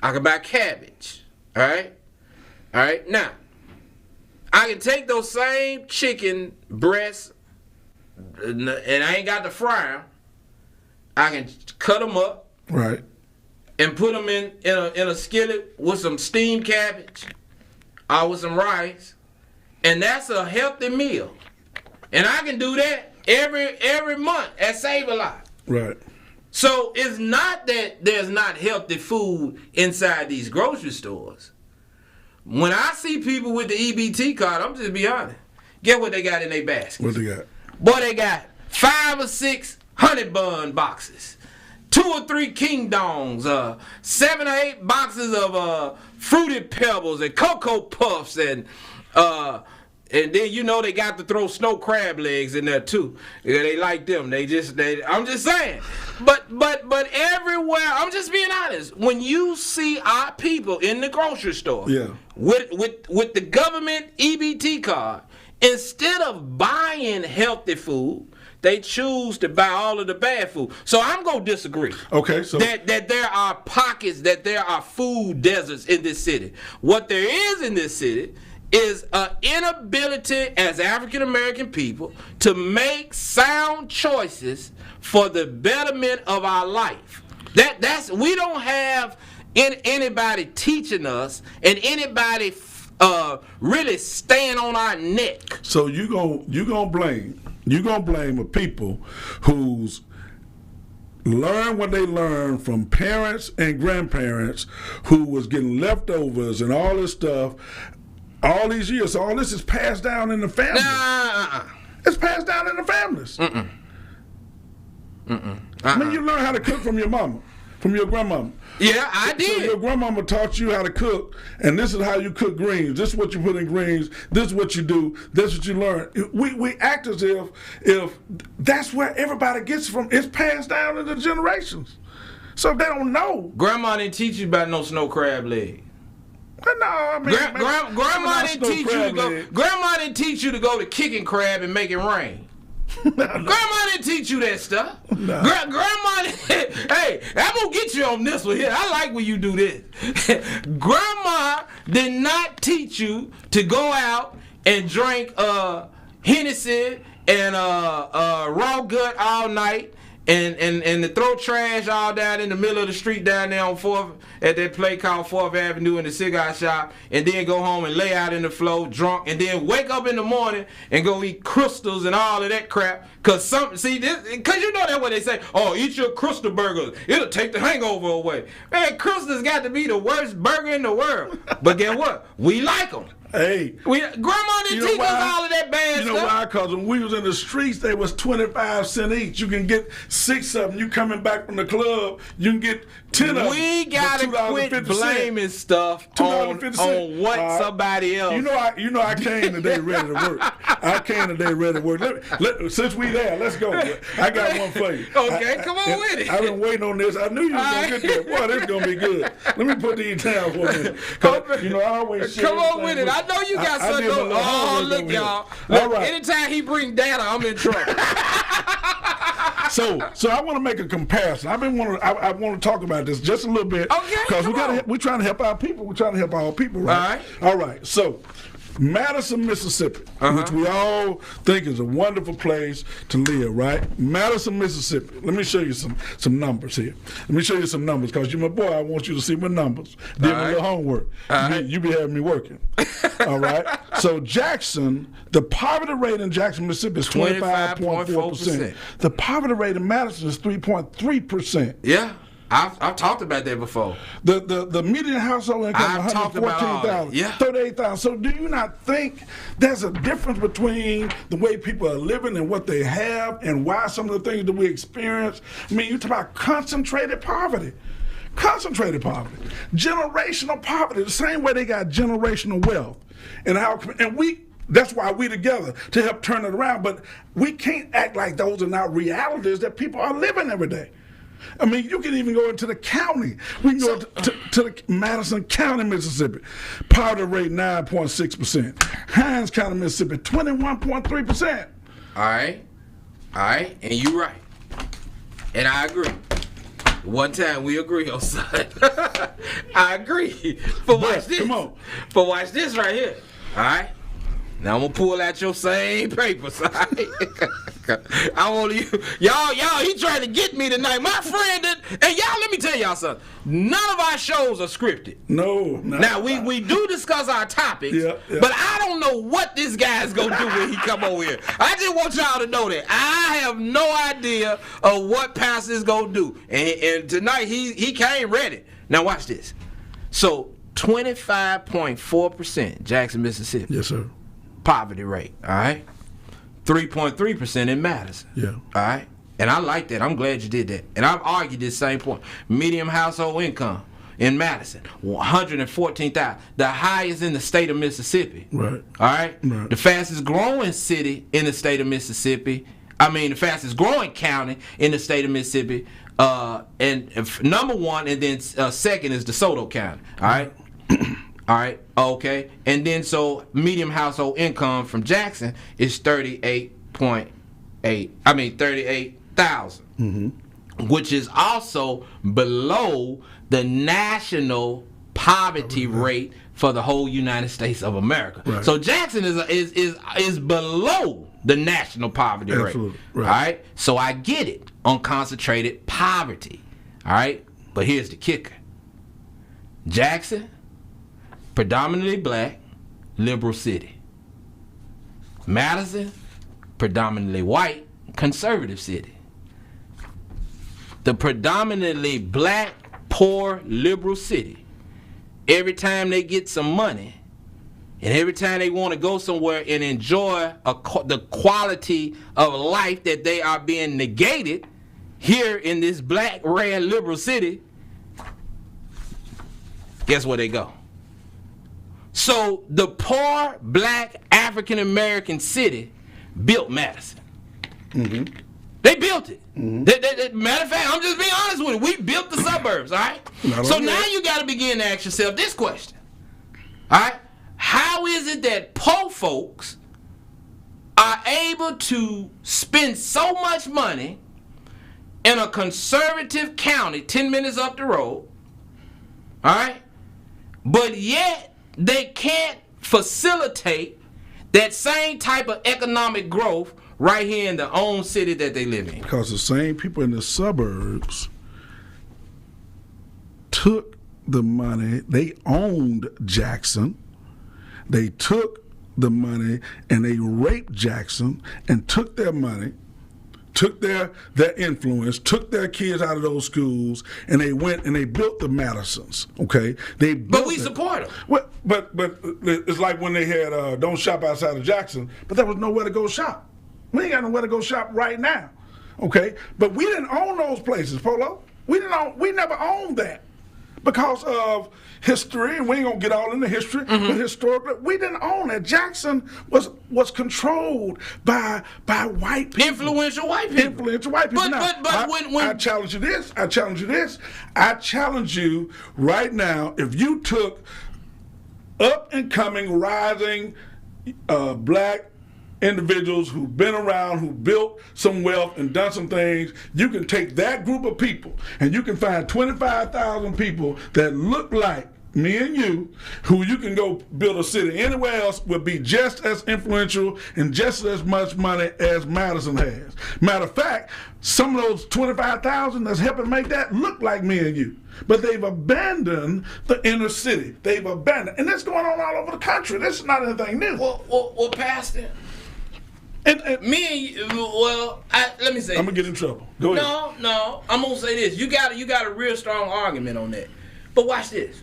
I can buy cabbage. All right? Now, I can take those same chicken breasts, and I ain't got to fry them. I can cut them up. Right. And put them in a skillet with some steamed cabbage or with some rice. And that's a healthy meal. And I can do that every month at Save-A-Lot. Right. So it's not that there's not healthy food inside these grocery stores. When I see people with the EBT card, I'm just be honest. Guess what they got in their baskets? What they got? Boy, they got 5 or 6 honey bun boxes, 2 or 3 King Dongs, 7 or 8 boxes of Fruity Pebbles and Cocoa Puffs, and then you know they got to throw snow crab legs in there too. Yeah, they like them. I'm just saying. But everywhere, I'm just being honest. When you see our people in the grocery store, yeah, with the government EBT card, instead of buying healthy food, they choose to buy all of the bad food. So I'm going to disagree. Okay, so that there are pockets, that there are food deserts in this city. What there is in this city is an inability as African American people to make sound choices for the betterment of our life. That's we don't have anybody teaching us, and anybody really staying on our neck. So you gonna blame the people who's learn what they learned from parents and grandparents who was getting leftovers and all this stuff all these years. So all this is passed down in the family. It's passed down in the families. I mean, you learn how to cook from your mama, from your grandmama. Yeah, I did. So your grandmama taught you how to cook, and this is how you cook greens. This is what you put in greens. This is what you do. This is what you learn. We act as if that's where everybody gets from. It's passed down in the generations. So they don't know. Grandma didn't teach you about no snow crab leg. No, I mean, Grandma didn't teach you to go to kicking crab and make it rain. Grandma didn't teach you that stuff. No. Grandma, hey, I'm gonna get you on this one here. I like when you do this. Grandma did not teach you to go out and drink Hennessy and raw gut all night and to throw trash all down in the middle of the street down there on 4th at that place called 4th Avenue in the cigar shop, and then go home and lay out in the floor drunk, and then wake up in the morning and go eat crystals and all of that crap. Cause you know that's what they say. Oh, eat your crystal burgers. It'll take the hangover away. Man, crystals got to be the worst burger in the world. But guess what? We like them. Hey, Grandma didn't teach us all of that bad stuff. You know why? Because when we was in the streets, they was 25 cents each. You can get 6 of them. You coming back from the club, you can get 10 of them. We gotta quit blaming stuff on what somebody else. You know I came today ready to work. Since we there, let's go. I got one for you. Okay, come on with it. I've been waiting on this. I knew you was gonna get there. Boy, this is gonna be good. Let me put these down for a minute. I always share. Come on with it. I know you got something going. Oh, look, y'all. All right. Anytime he bring data, I'm in trouble. So I want to make a comparison. I want to talk about this just a little bit. Okay. Because we're trying to help our people. We're trying to help our people, right? All right. So Madison, Mississippi, which we all think is a wonderful place to live, right? Madison, Mississippi. Let me show you some numbers here. Let me show you some numbers, because you're my boy. I want you to see my numbers. Give me a little homework. You be having me working. All right? So Jackson, the poverty rate in Jackson, Mississippi is 25.4%. The poverty rate in Madison is 3.3%. Yeah. I've talked about that before. The median household income is $114,000, $38,000. So do you not think there's a difference between the way people are living and what they have, and why some of the things that we experience? I mean, you talk about concentrated poverty. Concentrated poverty. Generational poverty. The same way they got generational wealth. That's why we together to help turn it around. But we can't act like those are not realities that people are living every day. I mean, you can even go into the county. We can go to the Madison County, Mississippi. Poverty rate 9.6%. Hinds County, Mississippi 21.3%. All right, and you right, and I agree. One time we agree on something. I agree. But watch this. Come on. But watch this right here. All right. Now I'm gonna pull out your same papers. All right? I want you, y'all. He trying to get me tonight. My friend did, and y'all. Let me tell y'all something. None of our shows are scripted. No. Now we do discuss our topics, but I don't know what this guy's gonna do when he come over here. I just want y'all to know that I have no idea of what Pastor's gonna do. And tonight he came ready. Now watch this. So 25.4% Jackson, Mississippi. Yes, sir. Poverty rate. All right. 3.3% in Madison. Yeah. All right. And I like that. I'm glad you did that. And I've argued this same point. Medium household income in Madison, 114,000, the highest in the state of Mississippi. Right. All right. Right. The fastest growing city in the state of Mississippi. I mean, the fastest growing county in the state of Mississippi. And number one, and then second is DeSoto County. All right. All right, okay. And then so medium household income from Jackson is 38,000. Mm-hmm. Which is also below the national poverty rate for the whole United States of America. Right. So Jackson is below the national poverty Absolutely. rate. Right. All right? So I get it on concentrated poverty. All right? But here's the kicker. Jackson, predominantly black, liberal city. Madison, predominantly white, conservative city. The predominantly black, poor, liberal city, every time they get some money and every time they want to go somewhere and enjoy the quality of life that they are being negated here in this black, red, liberal city, guess where they go? So the poor, black, African-American city built Madison. Mm-hmm. They built it. Mm-hmm. Matter of fact, I'm just being honest with you. We built the suburbs, all right? So now you got to begin to ask yourself this question. All right? How is it that poor folks are able to spend so much money in a conservative county 10 minutes up the road, all right? But yet they can't facilitate that same type of economic growth right here in the own city that they live in? Because the same people in the suburbs took the money, they owned Jackson, they took the money and they raped Jackson and took their money, took their influence, took their kids out of those schools, and they went and they built the Madisons. Okay, but we support them. Well, but it's like when they had "Don't Shop Outside of Jackson," but there was nowhere to go shop. We ain't got nowhere to go shop right now. Okay, but we didn't own those places, Polo. We never owned that because of history, and we ain't gonna get all into history, but historically, we didn't own that. Jackson was controlled by white people. Influential white people. Influential white people. But when I challenge you this. I challenge you right now, if you took up and coming, rising black individuals who've been around, who built some wealth and done some things, you can take that group of people and you can find 25,000 people that look like me and you, who you can go build a city anywhere else, would be just as influential and just as much money as Madison has. Matter of fact, some of those 25,000 that's helping make that look like me and you. But they've abandoned the inner city. They've abandoned. And that's going on all over the country. This is not anything new. Well, Pastor, and me and you, let me say I'm going to get in trouble. Go ahead. No, I'm going to say this. You got a real strong argument on that. But watch this.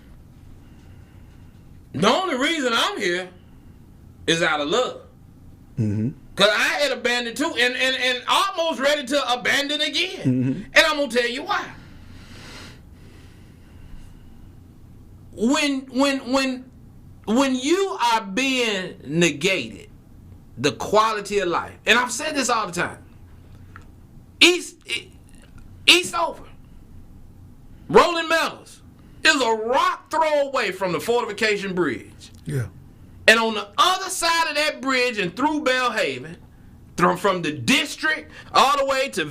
The only reason I'm here is out of love. Mm-hmm. Because I had abandoned too, and almost ready to abandon again. Mm-hmm. And I'm going to tell you why. When you are being negated, the quality of life, and I've said this all the time, East over. Rolling Meadows is a rock throw away from the fortification bridge. Yeah. And on the other side of that bridge and through Belhaven, from the district all the way to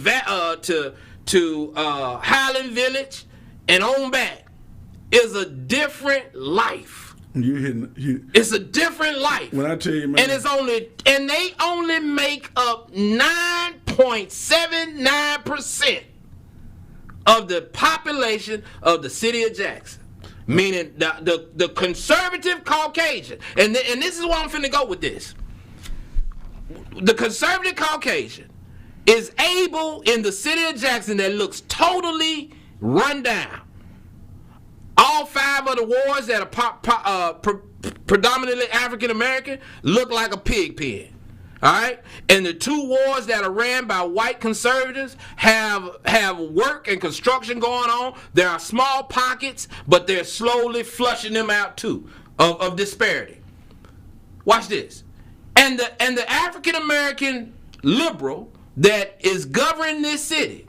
Highland Village and on back, is a different life. It's a different life. When I tell you, man, and they only make up 9.79% of the population of the city of Jackson. Meaning the conservative Caucasian. And this is where I'm finna go with this. The conservative Caucasian is able in the city of Jackson that looks totally run down. All 5 of the wards that are predominantly African American look like a pig pen. All right, and the 2 wards that are ran by white conservatives have work and construction going on. There are small pockets, but they're slowly flushing them out too of disparity. Watch this, and the African American liberal that is governing this city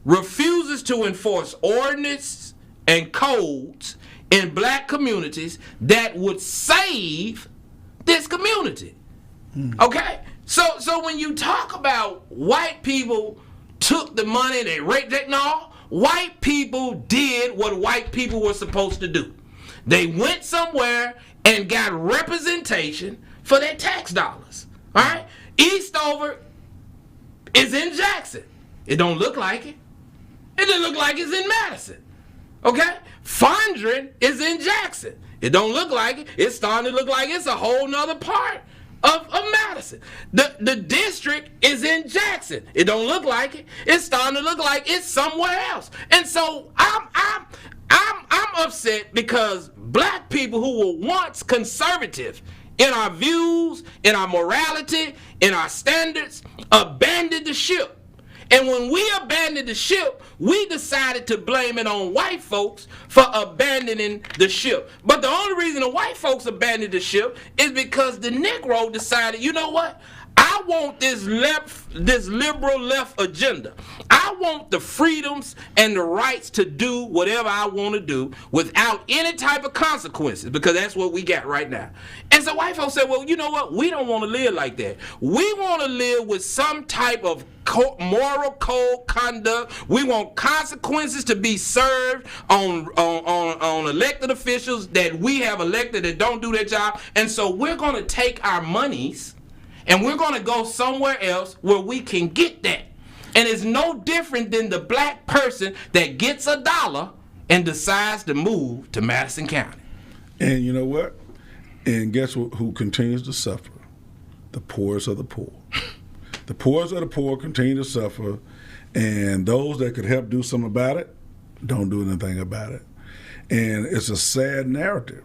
refuses to enforce ordinances and codes in black communities that would save this community. Okay? So when you talk about white people took the money, they raped it, no. White people did what white people were supposed to do. They went somewhere and got representation for their tax dollars. All right? Eastover is in Jackson. It don't look like it. It doesn't look like it's in Madison. Okay? Fondren is in Jackson. It don't look like it. It's starting to look like it's a whole nother part of Madison. The district is in Jackson. It don't look like it. It's starting to look like it's somewhere else. And so I'm upset because black people who were once conservative in our views, in our morality, in our standards, abandoned the ship. And when we abandoned the ship, we decided to blame it on white folks for abandoning the ship. But the only reason the white folks abandoned the ship is because the Negro decided, you know what? I want this liberal left agenda. I want the freedoms and the rights to do whatever I want to do without any type of consequences, because that's what we got right now. And so white folks said, well, you know what? We don't want to live like that. We want to live with some type of moral code conduct. We want consequences to be served on elected officials that we have elected that don't do their job. And so we're going to take our monies and we're going to go somewhere else where we can get that. And it's no different than the black person that gets $1 and decides to move to Madison County. And you know what? And guess who continues to suffer? The poorest of the poor. The poorest of the poor continue to suffer, and those that could help do something about it don't do anything about it. And it's a sad narrative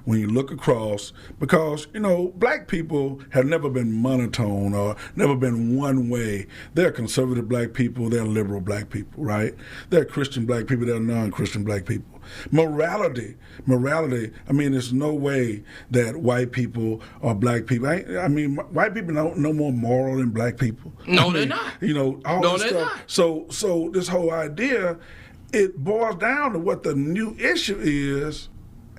when you look across, because, you know, black people have never been monotone or never been one way. They're conservative black people, they're liberal black people, right? They're Christian black people, they're non-Christian black people. Morality, I mean, there's no way that white people or black people, I mean, white people no more moral than black people. No, they're not. You know, all this stuff. So this whole idea, it boils down to what the new issue is.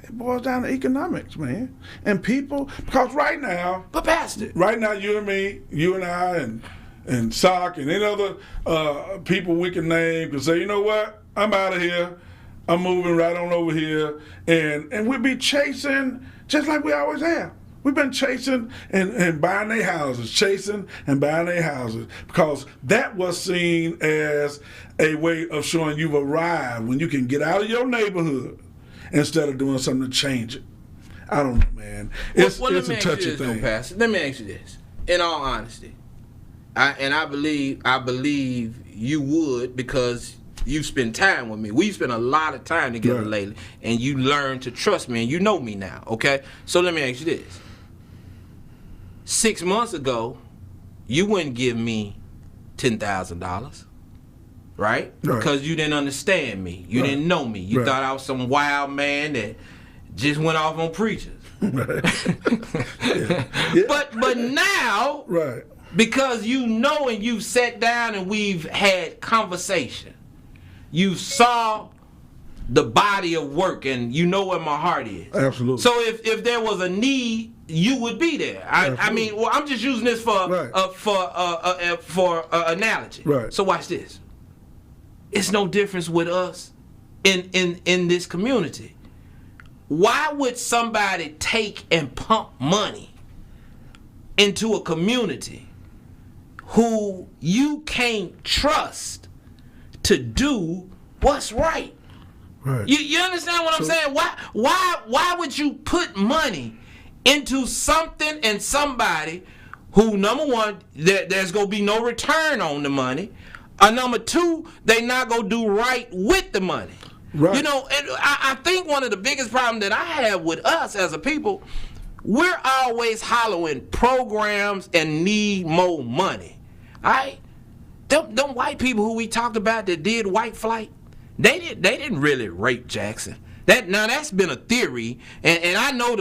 It boils down to economics, man. And people, because right now, but Pastor, right now, you and me, you and I, and Sock, and any other people we can name can say, you know what, I'm out of here. I'm moving right on over here. And we'll be chasing just like we always have. We've been chasing and buying their houses, chasing and buying their houses, because that was seen as a way of showing you've arrived, when you can get out of your neighborhood instead of doing something to change it. I don't know, man. It's a touchy thing. Pastor, let me ask you this. In all honesty, I believe you would, because you spend time with me. We spend a lot of time together lately, and you learn to trust me, and you know me now, okay? So let me ask you this. 6 months ago, you wouldn't give me $10,000, right? Because you didn't understand me. You didn't know me. You thought I was some wild man that just went off on preachers. But now, because you know and you've sat down and we've had conversation, you saw the body of work, and you know where my heart is. Absolutely. So if there was a need, you would be there. I mean, well, I'm just using this for analogy. Right. So watch this. It's no difference with us in this community. Why would somebody take and pump money into a community who you can't trust to do what's right? Right. You understand what I'm saying? Why would you put money into something and somebody who, number one, there's gonna be no return on the money, or number two, they not gonna do right with the money. Right. You know, and I think one of the biggest problems that I have with us as a people, we're always hollering programs and need more money. All right? Them white people who we talked about that did white flight, they didn't really rape Jackson. That's been a theory, and I know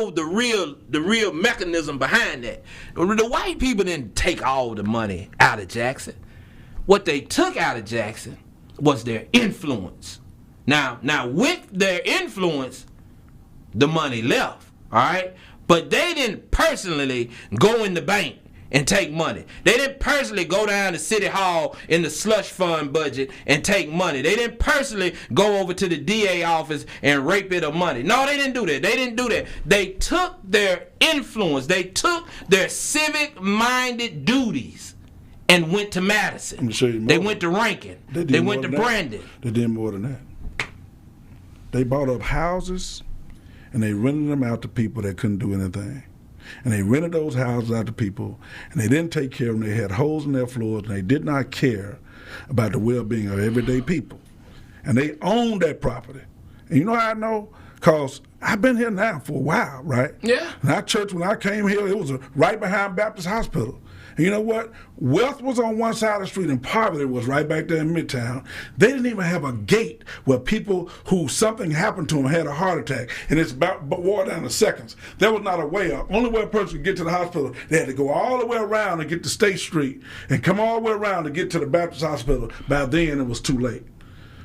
the real mechanism behind that. The white people didn't take all the money out of Jackson. What they took out of Jackson was their influence. Now with their influence, the money left, all right? But they didn't personally go in the bank and take money. They didn't personally go down to City Hall in the slush fund budget and take money. They didn't personally go over to the DA office and rape it of money. No, they didn't do that. They took their influence. They took their civic-minded duties and went to Madison. They went to Rankin. They went to Brandon. They did more than that. They bought up houses and they rented them out to people that couldn't do anything. And they rented those houses out to people, and they didn't take care of them. They had holes in their floors, and they did not care about the well-being of everyday people. And they owned that property. And you know how I know? Because I've been here now for a while, right? Yeah. And our church, when I came here, it was right behind Baptist Hospital. And you know what? Wealth was on one side of the street and poverty was right back there in Midtown. They didn't even have a gate where people who something happened to them had a heart attack, and it's about wore down to seconds. There was not a way up. Only way a person could get to the hospital, they had to go all the way around and get to State Street and come all the way around to get to the Baptist Hospital. By then, it was too late.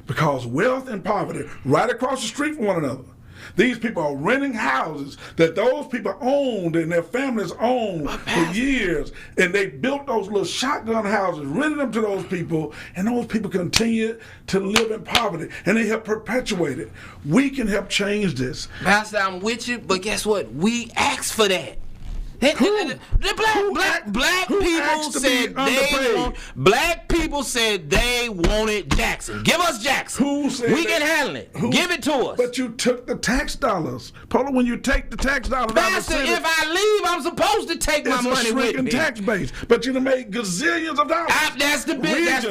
Because wealth and poverty right across the street from one another. These people are renting houses that those people owned and their families owned for years. And they built those little shotgun houses, rented them to those people, and those people continue to live in poverty. And they have perpetuated it. We can help change this. Pastor, I'm with you, but guess what? We asked for that. Black people said they wanted Jackson. Give us Jackson. Who said we can handle it. Give it to us. But you took the tax dollars. Polo, when you take the tax dollars Pastor, out of the city, if I leave, I'm supposed to take my money with me. It's a tax base. But you done made gazillions of dollars. That's the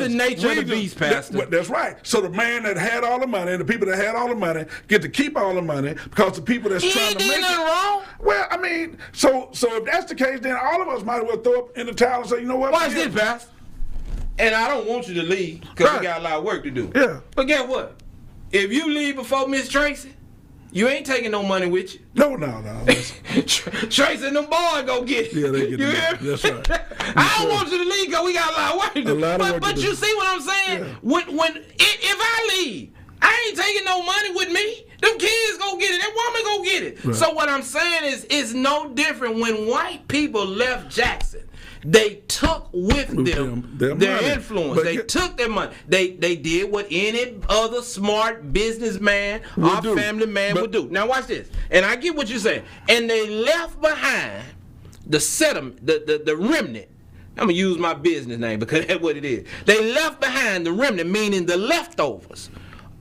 nature of the beast, Pastor. That's right. So the man that had all the money and the people that had all the money get to keep all the money because the people that's trying to make it. Wrong. Well, I mean, so if that's the case, then all of us might as well throw up in the towel and say, you know what? Watch this, Pastor. And I don't want you to leave because we got a lot of work to do. Yeah. But guess what? If you leave before Miss Tracy, you ain't taking no money with you. No. Tracy and them boys go get it. Yeah, they get it. That's right. I don't want you to leave because we got a lot of work to do. But you see what I'm saying? Yeah. If I leave, I ain't taking no money with me. Them kids go get it. That woman go get it. Right. So what I'm saying is, it's no different when white people left Jackson. They took with them their influence. They took their money. They did what any other smart businessman or family man would do. Now watch this. And I get what you're saying. And they left behind the settlement, the remnant. I'm going to use my business name because that's what it is. They left behind the remnant, meaning the leftovers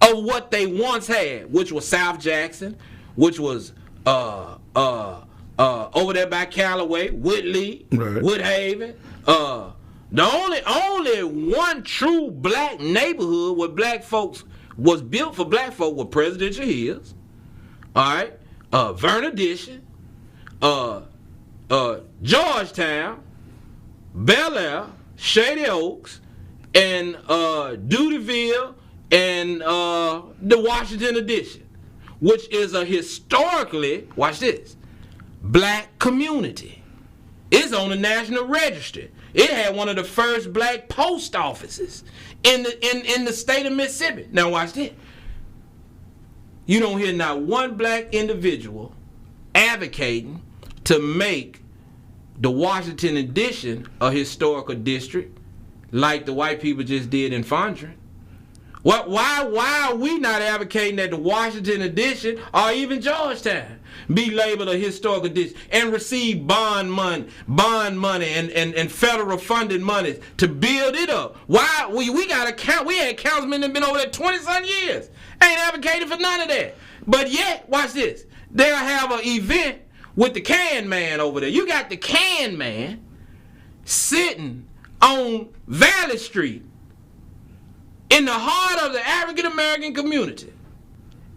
of what they once had, which was South Jackson, which was over there by Callaway, Whitley, right. Woodhaven. The only one true black neighborhood where black folks was built for black folk was Presidential Hills, all right, Vernon Addition, Georgetown, Bel Air, Shady Oaks, and Dutyville, and the Washington Addition, which is a historically, watch this, black community. It's on the National Register. It had one of the first black post offices in the state of Mississippi. Now watch this. you don't hear not one black individual advocating to make the Washington Addition a historical district like the white people just did in Fondren. Why are we not advocating that the Washington Addition or even Georgetown be labeled a historical district and receive bond money and federal funded money to build it up? Why we got a count? We had councilmen that been over there 20-some years, ain't advocating for none of that. But yet, watch this. They'll have an event with the can man over there. You got the can man sitting on Valley Street in the heart of the African American community,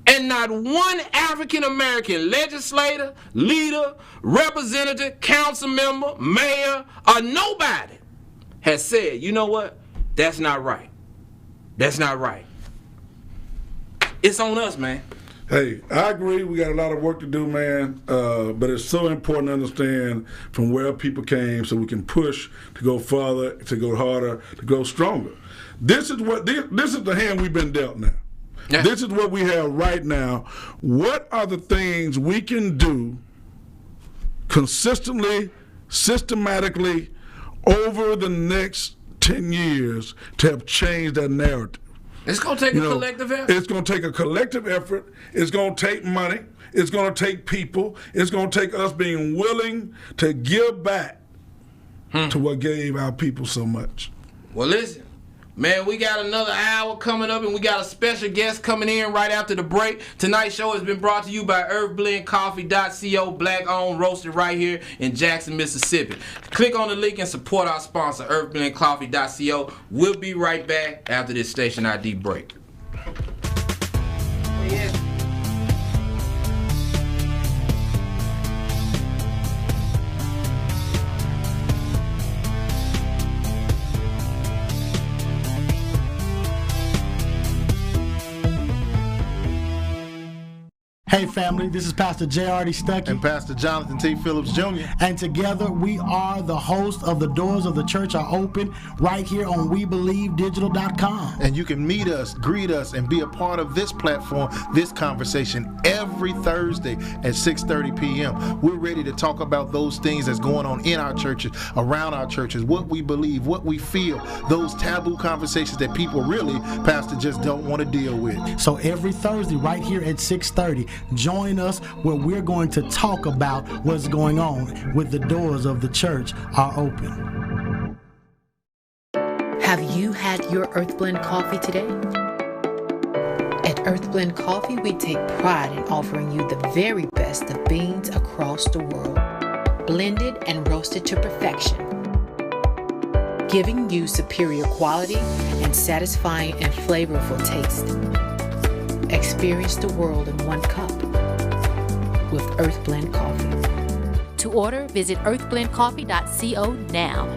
and not one African American legislator, leader, representative, council member, mayor, or nobody has said, you know what, that's not right. That's not right. It's on us, man. Hey, I agree. We got a lot of work to do, man. But it's so important to understand from where people came, so we can push to go further, to go harder, to go stronger. This is the hand we've been dealt now. Yeah. This is what we have right now. What are the things we can do consistently, systematically, over the next 10 years to have changed that narrative? It's going to take a collective effort. It's going to take a collective effort. It's going to take money. It's going to take people. It's going to take us being willing to give back to what gave our people so much. Well, listen, man, we got another hour coming up, and we got a special guest coming in right after the break. Tonight's show has been brought to you by earthblendcoffee.co, black-owned, roasted right here in Jackson, Mississippi. Click on the link and support our sponsor, earthblendcoffee.co. We'll be right back after this station ID break. Hey family, this is Pastor J.R.D. Stuckey and Pastor Jonathan T. Phillips Jr. And together we are the hosts of The Doors of the Church Are Open right here on WeBelieveDigital.com. And you can meet us, greet us, and be a part of this platform, this conversation every Thursday at 6:30 p.m. We're ready to talk about those things that's going on in our churches, around our churches, what we believe, what we feel, those taboo conversations that people really, Pastor, just don't want to deal with. So every Thursday right here at 6:30, join us where we're going to talk about what's going on with the doors of the church are open. Have you had your Earthblend coffee today? At Earthblend Coffee, we take pride in offering you the very best of beans across the world, blended and roasted to perfection, giving you superior quality and satisfying and flavorful taste. Experience the world in one cup with Earthblend Coffee. To order, visit earthblendcoffee.co now.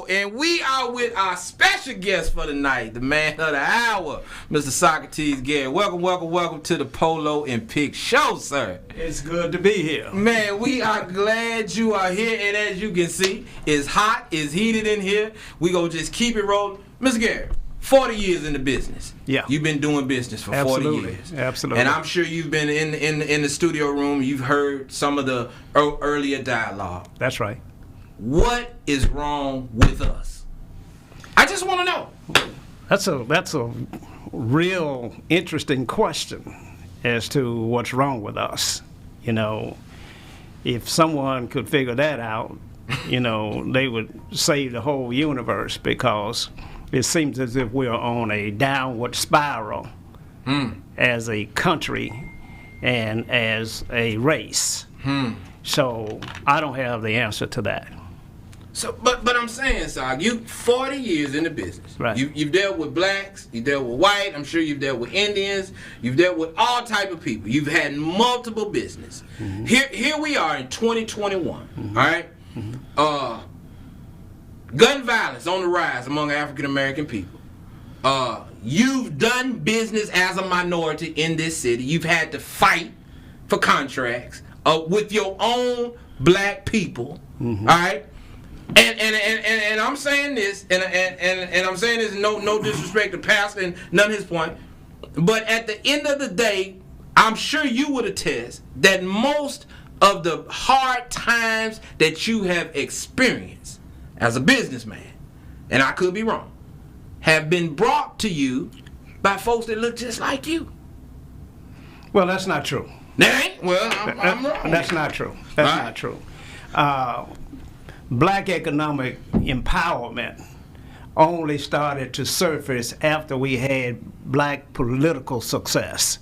And we are with our special guest for the night, the man of the hour, Mr. Socrates Garrett. Welcome to the Polo and Pick Show, sir. It's good to be here. Man, we are glad you are here, and as you can see, it's hot, it's heated in here. We gonna just keep it rolling. Mr. Garrett, 40 years in the business. Yeah. You've been doing business for 40 years. Absolutely. And I'm sure you've been in the studio room, you've heard some of the earlier dialogue. That's right. What is wrong with us? I just want to know. That's a real interesting question as to what's wrong with us. You know, if someone could figure that out, you know, they would save the whole universe, because it seems as if we're on a downward spiral as a country and as a race. So I don't have the answer to that. So, but I'm saying, Sock, you 40 years in the business. Right. You've dealt with blacks, you dealt with white. I'm sure you've dealt with Indians. You've dealt with all type of people. You've had multiple business. Mm-hmm. Here we are in 2021. Mm-hmm. All right. Mm-hmm. Gun violence on the rise among African American people. you've done business as a minority in this city. You've had to fight for contracts with your own black people. All right. And I'm saying this, and I'm saying this, no disrespect to Pastor and none of his point, but at the end of the day, I'm sure you would attest that most of the hard times that you have experienced as a businessman, and I could be wrong, have been brought to you by folks that look just like you. Well, that's not true. That ain't? Well, I'm wrong. That's not true. That's not true. Black economic empowerment only started to surface after we had black political success.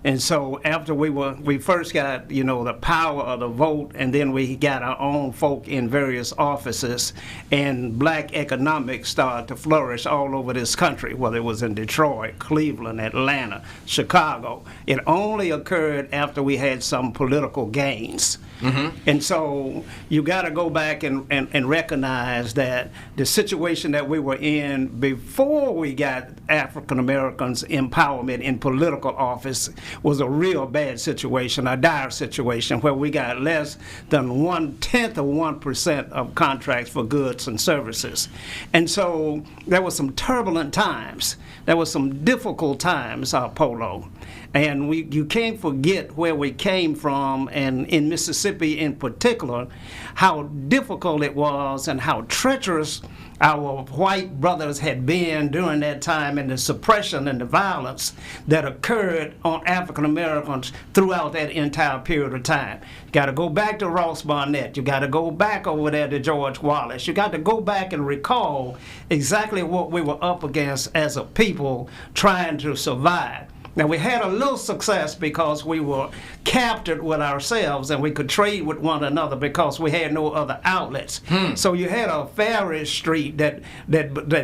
And so after we first got, the power of the vote, and then we got our own folk in various offices, and black economics started to flourish all over this country, whether it was in Detroit, Cleveland, Atlanta, Chicago. It only occurred after we had some political gains. Mm-hmm. And so you got to go back and recognize that the situation that we were in before we got African Americans empowerment in political office was a real bad situation, a dire situation, where we got less than 1/10 of 1% of contracts for goods and services. And so there were some turbulent times. There were some difficult times, Polo. And you can't forget where we came from, and in Mississippi in particular, how difficult it was and how treacherous our white brothers had been during that time, and the suppression and the violence that occurred on African Americans throughout that entire period of time. You got to go back to Ross Barnett. You got to go back over there to George Wallace. You got to go back and recall exactly what we were up against as a people trying to survive. Now, we had a little success because we were captured with ourselves, and we could trade with one another because we had no other outlets. So you had a Ferry Street that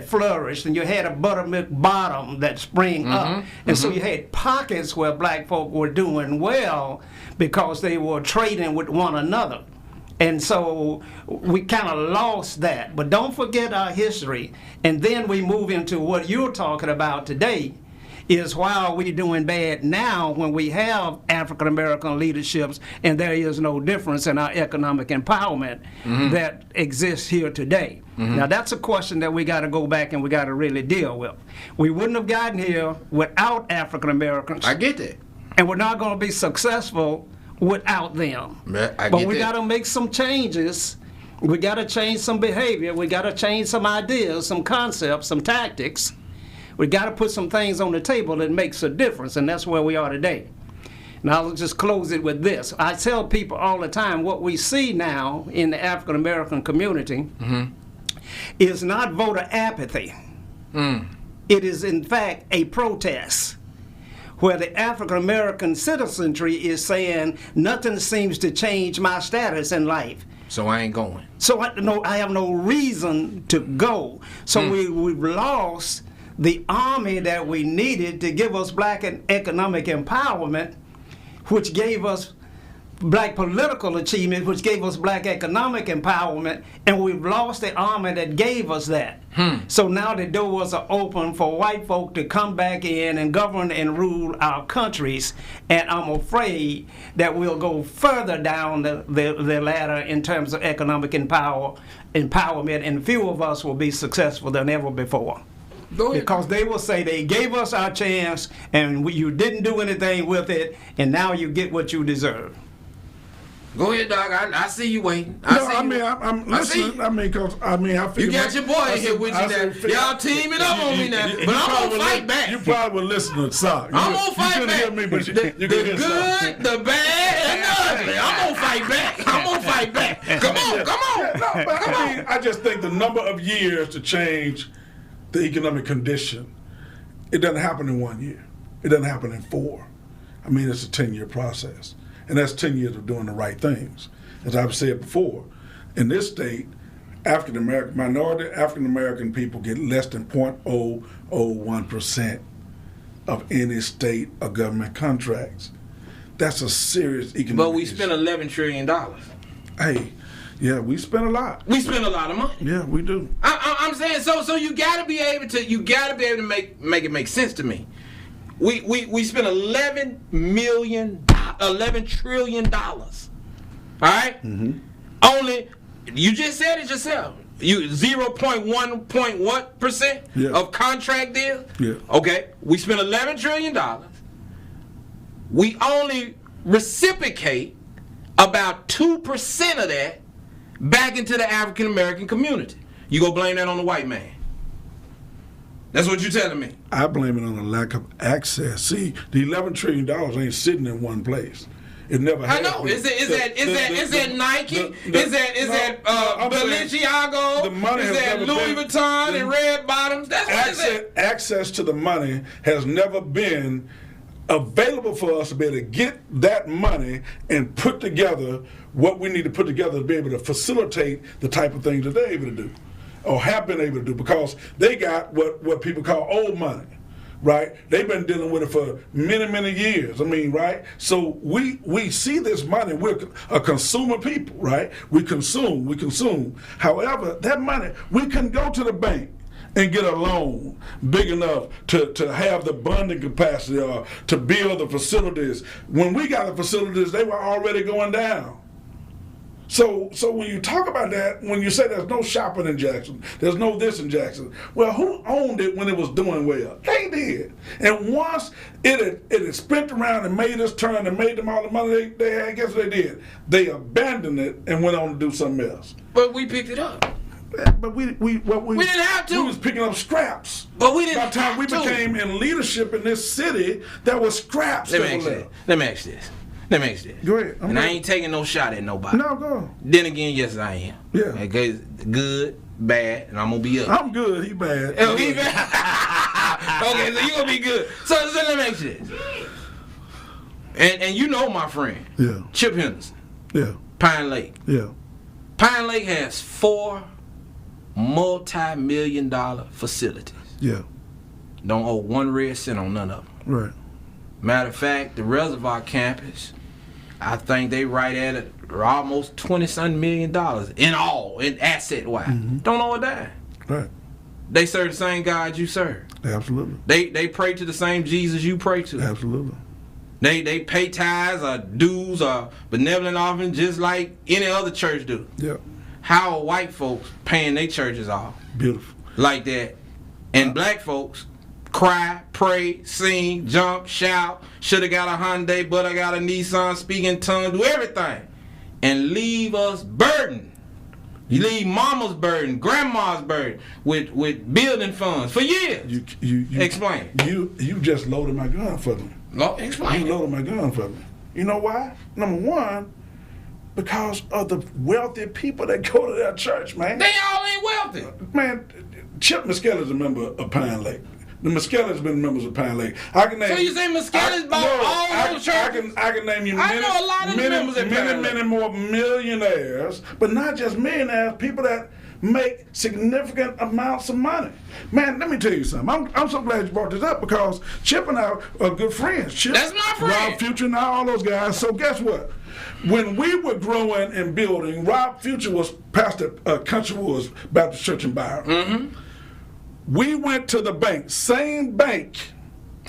flourished, and you had a Buttermilk Bottom that sprang up. And so you had pockets where black folk were doing well because they were trading with one another. And so we kind of lost that. But don't forget our history. And then we move into what you're talking about today, is why are we doing bad now when we have African American leaderships and there is no difference in our economic empowerment that exists here today? Now that's a question that we got to go back and we got to really deal with. We wouldn't have gotten here without African Americans. I get that. And we're not going to be successful without them. But we got to make some changes. We got to change some behavior. We got to change some ideas, some concepts, some tactics. We got to put some things on the table that makes a difference, and that's where we are today. Now, I'll just close it with this. I tell people all the time, what we see now in the African American community is not voter apathy. It is, in fact, a protest where the African American citizenry is saying, nothing seems to change my status in life. So I ain't going. So I have no reason to go. So we've lost the army that we needed to give us black economic empowerment, which gave us black political achievement, which gave us black economic empowerment, and we've lost the army that gave us that. So now the doors are open for white folk to come back in and govern and rule our countries, and I'm afraid that we'll go further down the ladder in terms of economic empowerment, and few of us will be successful than ever before. Because they will say they gave us our chance and you didn't do anything with it, and now you get what you deserve. Go ahead, dog. I see you waiting. I'm listening. I feel you got your boy in here with you now. Y'all teaming up on me now, but I'm gonna fight back. You probably will listen to Sock. I'm gonna fight back. Hear me, but the good, the bad, and the ugly. I'm gonna fight back. I'm gonna fight back. Come on. I just think the number of years to change the economic condition, it doesn't happen in 1 year. It doesn't happen in 4. I mean, it's a 10-year process. And that's 10 years of doing the right things. As I've said before, in this state, minority African American people get less than 0.001% of any state or government contracts. That's a serious economic But we spent $11 trillion. Hey, yeah, we spend a lot. We spend a lot of money. Yeah, we do. I I'm saying. So you gotta be able to make it make sense to me. We spent $11 trillion. All right? Mm-hmm. Only, you just said it yourself. You 0.1% of contract deals. Yeah. Okay. We spent $11 trillion. We only reciprocate about 2% of that back into the African American community. You go blame that on the white man. That's what you're telling me. I blame it on the lack of access. See, the $11 trillion ain't sitting in one place. It never has. I know. Been. Is that Nike? Is that Balenciaga? The money is has that never Louis been, Vuitton and Red Bottoms? That's what it is. Access to the money has never been available for us to be able to get that money and put together what we need to put together to be able to facilitate the type of things that they're able to do or have been able to do, because they got what people call old money. Right? They've been dealing with it for many, many years. I mean, right? So we see this money. We're a consumer people, right? We consume. However, that money, we can go to the bank and get a loan big enough to have the bonding capacity or to build the facilities. When we got the facilities, they were already going down. So when you talk about that, when you say there's no shopping in Jackson, there's no this in Jackson, well, who owned it when it was doing well? They did. And once it had spent around and made its turn and made them all the money they had, guess what they did? They abandoned it and went on to do something else. But we picked it up. But we didn't have to. We was picking up scraps. But we didn't have to. By the time we became in leadership in this city, there was scraps. Let me ask this. Go ahead. I ain't taking no shot at nobody. No, go. Then again, yes, I am. Yeah. Okay, good, bad, and I'm gonna be up. I'm good. He bad. Oh, he bad. Okay, so you gonna be good. So let me ask you this. And you know my friend. Yeah. Chip Henderson. Yeah. Pine Lake. Yeah. Pine Lake has 4 multi-million-dollar facilities. Yeah. Don't owe 1 red cent on none of them. Right. Matter of fact, the Reservoir campus, I think they right at it almost $20-something million in all, in asset-wise. Mm-hmm. Don't know a dime. Right. They serve the same God you serve. Absolutely. They pray to the same Jesus you pray to. Absolutely. They pay tithes or dues or benevolent offering just like any other church do. Yeah. How are white folks paying their churches off? Beautiful. Like that. And black folks cry, pray, sing, jump, shout, shoulda got a Hyundai, but I got a Nissan, speak in tongues, do everything. And leave us burdened. You leave mama's burden, grandma's burden with building funds for years. You explain. You just loaded my gun for me. Explain. You loaded my gun for me. You know why? Number one, because of the wealthy people that go to that church, man. They all ain't wealthy. Man, Chip Muskella's a member of Pine Lake. The Muskella's been members of Pine Lake. I can name. So you say Muskella's bought all those churches? I can name you I know a lot of members of Pine Lake. many more millionaires, but not just millionaires, people that make significant amounts of money. Man, let me tell you something. I'm so glad you brought this up because Chip and I are good friends. Chip, that's my friend. Rob Future and all those guys. So guess what? When we were growing and building, Rob Future was pastor Country Woods Baptist Church in Byron. Mm-hmm. We went to the bank, same bank.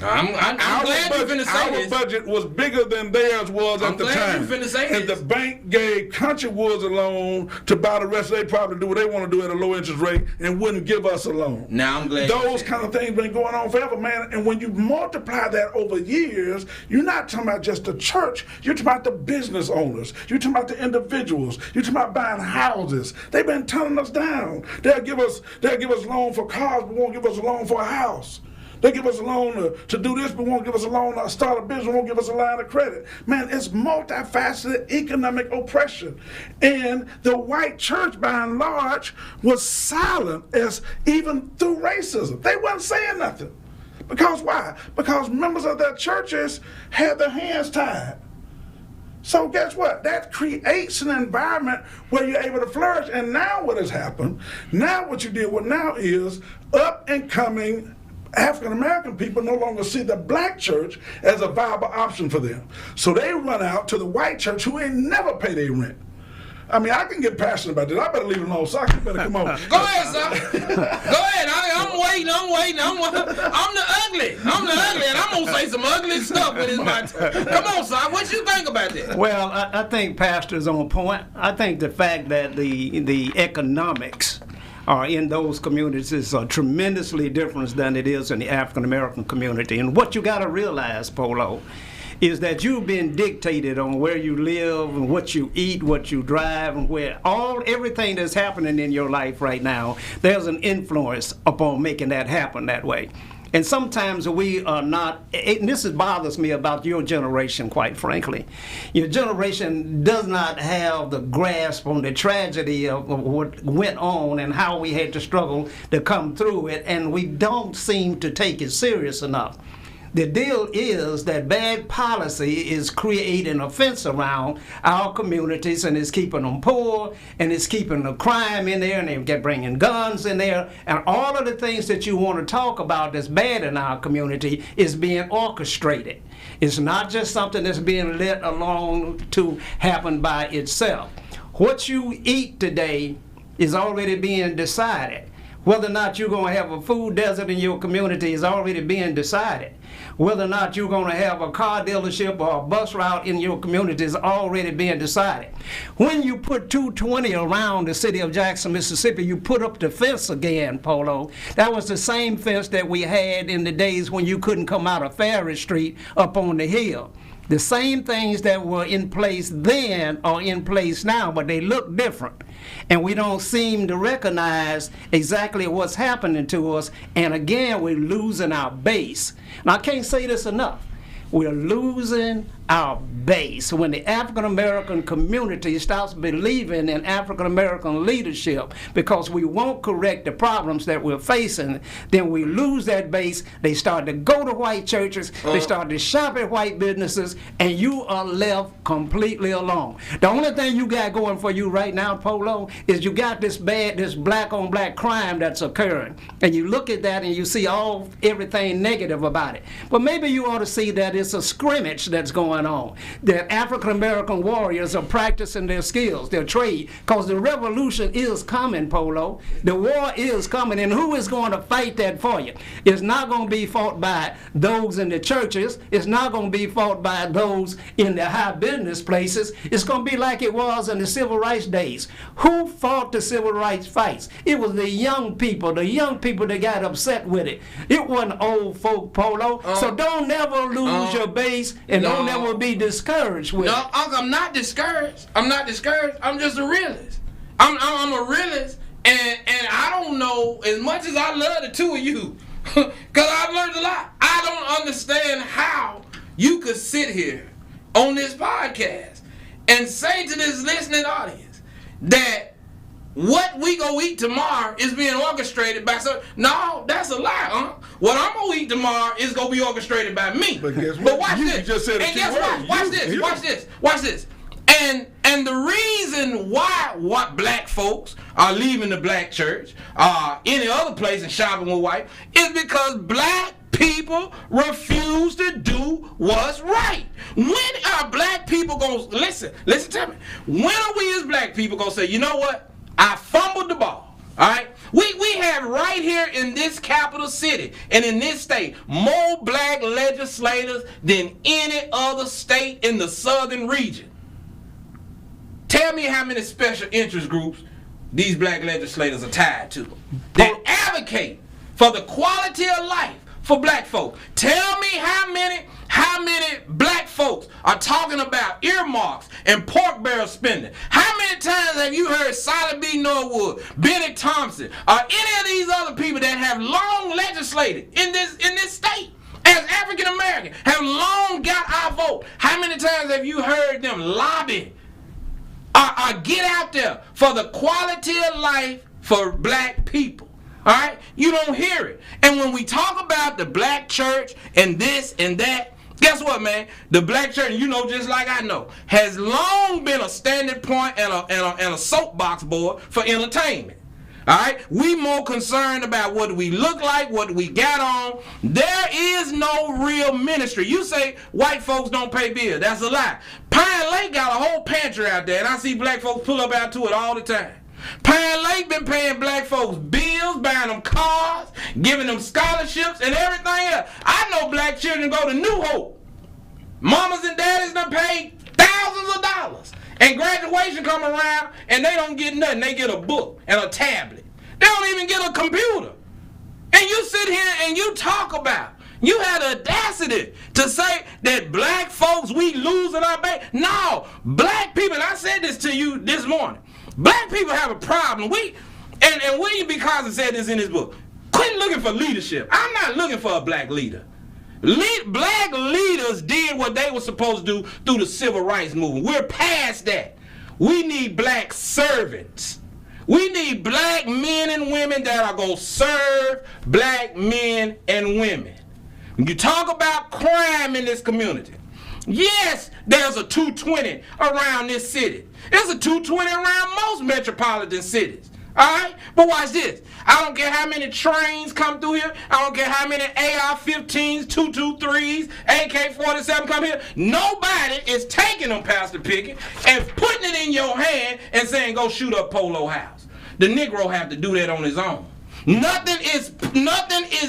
I'm glad you finna say this. Our budget was bigger than theirs was at the time. I'm glad you finna say and the bank gave Country Woods a loan to buy the rest of their property, do what they want to do at a low interest rate, and wouldn't give us a loan. Now I'm glad. Those kind of things been going on forever, man. And when you multiply that over years, you're not talking about just the church. You're talking about the business owners. You're talking about the individuals. You're talking about buying houses. They've been turning us down. They'll give us loan for cars, but won't give us a loan for a house. They give us a loan to do this, but won't give us a loan to start a business, won't give us a line of credit. Man, it's multifaceted economic oppression. And the white church, by and large, was silent as even through racism. They wasn't saying nothing. Because why? Because members of their churches had their hands tied. So guess what? That creates an environment where you're able to flourish. And now what has happened, now what you deal with now is up and coming African American people no longer see the black church as a viable option for them. So they run out to the white church who ain't never pay their rent. I mean, I can get passionate about this. I better leave it alone. Sock, you better come on. Go ahead, Sock. Go ahead. I'm waiting. I'm the ugly, and I'm gonna say some ugly stuff when it's my turn. Come on, Sock. What you think about this? Well, I think Pastor's on point. I think the fact that the economics in those communities are tremendously different than it is in the African American community. And what you got to realize, Polo, is that you've been dictated on where you live and what you eat, what you drive, and everything that's happening in your life right now, there's an influence upon making that happen that way. And sometimes we are not, and this bothers me about your generation, quite frankly. Your generation does not have the grasp on the tragedy of what went on and how we had to struggle to come through it, and we don't seem to take it serious enough. The deal is that bad policy is creating a fence around our communities, and it's keeping them poor, and it's keeping the crime in there, and they're bringing guns in there, and all of the things that you want to talk about that's bad in our community is being orchestrated. It's not just something that's being let alone to happen by itself. What you eat today is already being decided. Whether or not you're going to have a food desert in your community is already being decided. Whether or not you're going to have a car dealership or a bus route in your community is already being decided. When you put 220 around the city of Jackson, Mississippi, you put up the fence again, Polo. That was the same fence that we had in the days when you couldn't come out of Ferry Street up on the hill. The same things that were in place then are in place now, but they look different. And we don't seem to recognize exactly what's happening to us. And again, we're losing our base. And I can't say this enough. We're losing our base. When the African American community starts believing in African American leadership because we won't correct the problems that we're facing, then we lose that base. They start to go to white churches, they start to shop at white businesses, and you are left completely alone. The only thing you got going for you right now, Polo, is you got this black on black crime that's occurring. And you look at that and you see everything negative about it. But maybe you ought to see that it's a scrimmage that's going on. That African American warriors are practicing their skills, their trade, because the revolution is coming, Polo. The war is coming, and who is going to fight that for you? It's not going to be fought by those in the churches. It's not going to be fought by those in the high business places. It's going to be like it was in the civil rights days. Who fought the civil rights fights? It was the young people that got upset with it. It wasn't old folk, Polo. So don't never lose your base, and don't never be discouraged with it. No, Uncle, I'm not discouraged. I'm just a realist. I'm a realist, and I don't know, as much as I love the two of you, because I've learned a lot, I don't understand how you could sit here on this podcast and say to this listening audience that what we go eat tomorrow is being orchestrated by some. No, that's a lie, huh? What I'm gonna eat tomorrow is gonna be orchestrated by me. But guess what? But watch You this. just said And guess what? Watch this. And the reason why what black folks are leaving the black church, any other place and shopping with white, is because black people refuse to do what's right. When are black people gonna listen to me? When are we as black people gonna say, you know what? I fumbled the ball. All right? We have right here in this capital city and in this state more black legislators than any other state in the southern region. Tell me how many special interest groups these black legislators are tied to that advocate for the quality of life for black folk. Tell me how many black folks are talking about earmarks and pork barrel spending. How many times have you heard Solid B. Norwood, Benny Thompson, or any of these other people that have long legislated in this state as African American, have long got our vote? How many times have you heard them lobby or get out there for the quality of life for black people? All right? You don't hear it. And when we talk about the black church and this and that, guess what, man? The black church, you know just like I know, has long been a standing point and a soapbox board for entertainment. All right, we more concerned about what we look like, what we got on. There is no real ministry. You say white folks don't pay bills. That's a lie. Pine Lake got a whole pantry out there, and I see black folks pull up out to it all the time. Pine Lake been paying black folks bills, buying them cars, giving them scholarships, and everything else. I know black children go to New Hope. Mamas and daddies done paid thousands of dollars. And graduation come around and they don't get nothing. They get a book and a tablet. They don't even get a computer. And you sit here and you talk about, you had the audacity to say that black folks, we losing our bank. No, black people, and I said this to you this morning, black people have a problem. And William B. Carson said this in his book. Quit looking for leadership. I'm not looking for a black leader. Black leaders did what they were supposed to do through the civil rights movement. We're past that. We need black servants. We need black men and women that are going to serve black men and women. When you talk about crime in this community, yes, there's a 220 around this city. There's a 220 around most metropolitan cities. All right? But watch this. I don't care how many trains come through here. I don't care how many AR-15s, 223s, AK-47 come here. Nobody is taking them, Pastor Pickett, and putting it in your hand and saying, go shoot up Polo House. The Negro have to do that on his own. Nothing is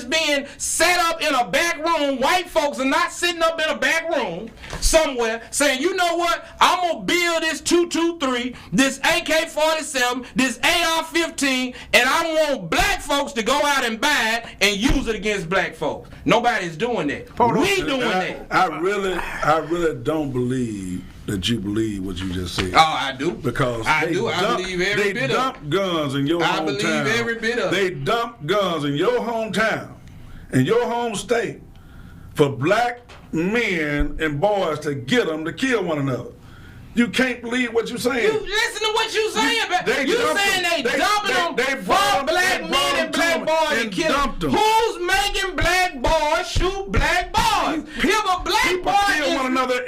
being set up in a back room. White folks are not sitting up in a back room somewhere saying, you know what, I'm going to build this 223, this AK-47, this AR-15, and I want black folks to go out and buy it and use it against black folks. Nobody's doing that. We doing that. I really don't believe that you believe what you just said. Oh, I do. Because I believe every bit of it. They dump guns in your hometown. I believe every bit of it. They dump guns in your hometown, in your home state, for black men and boys to get them to kill one another. You can't believe what you're saying. You listen to what you're saying. You saying they dumping them for black men and black boys and kill them. Who's making black boys shoot black boys? If a black boy kill one another,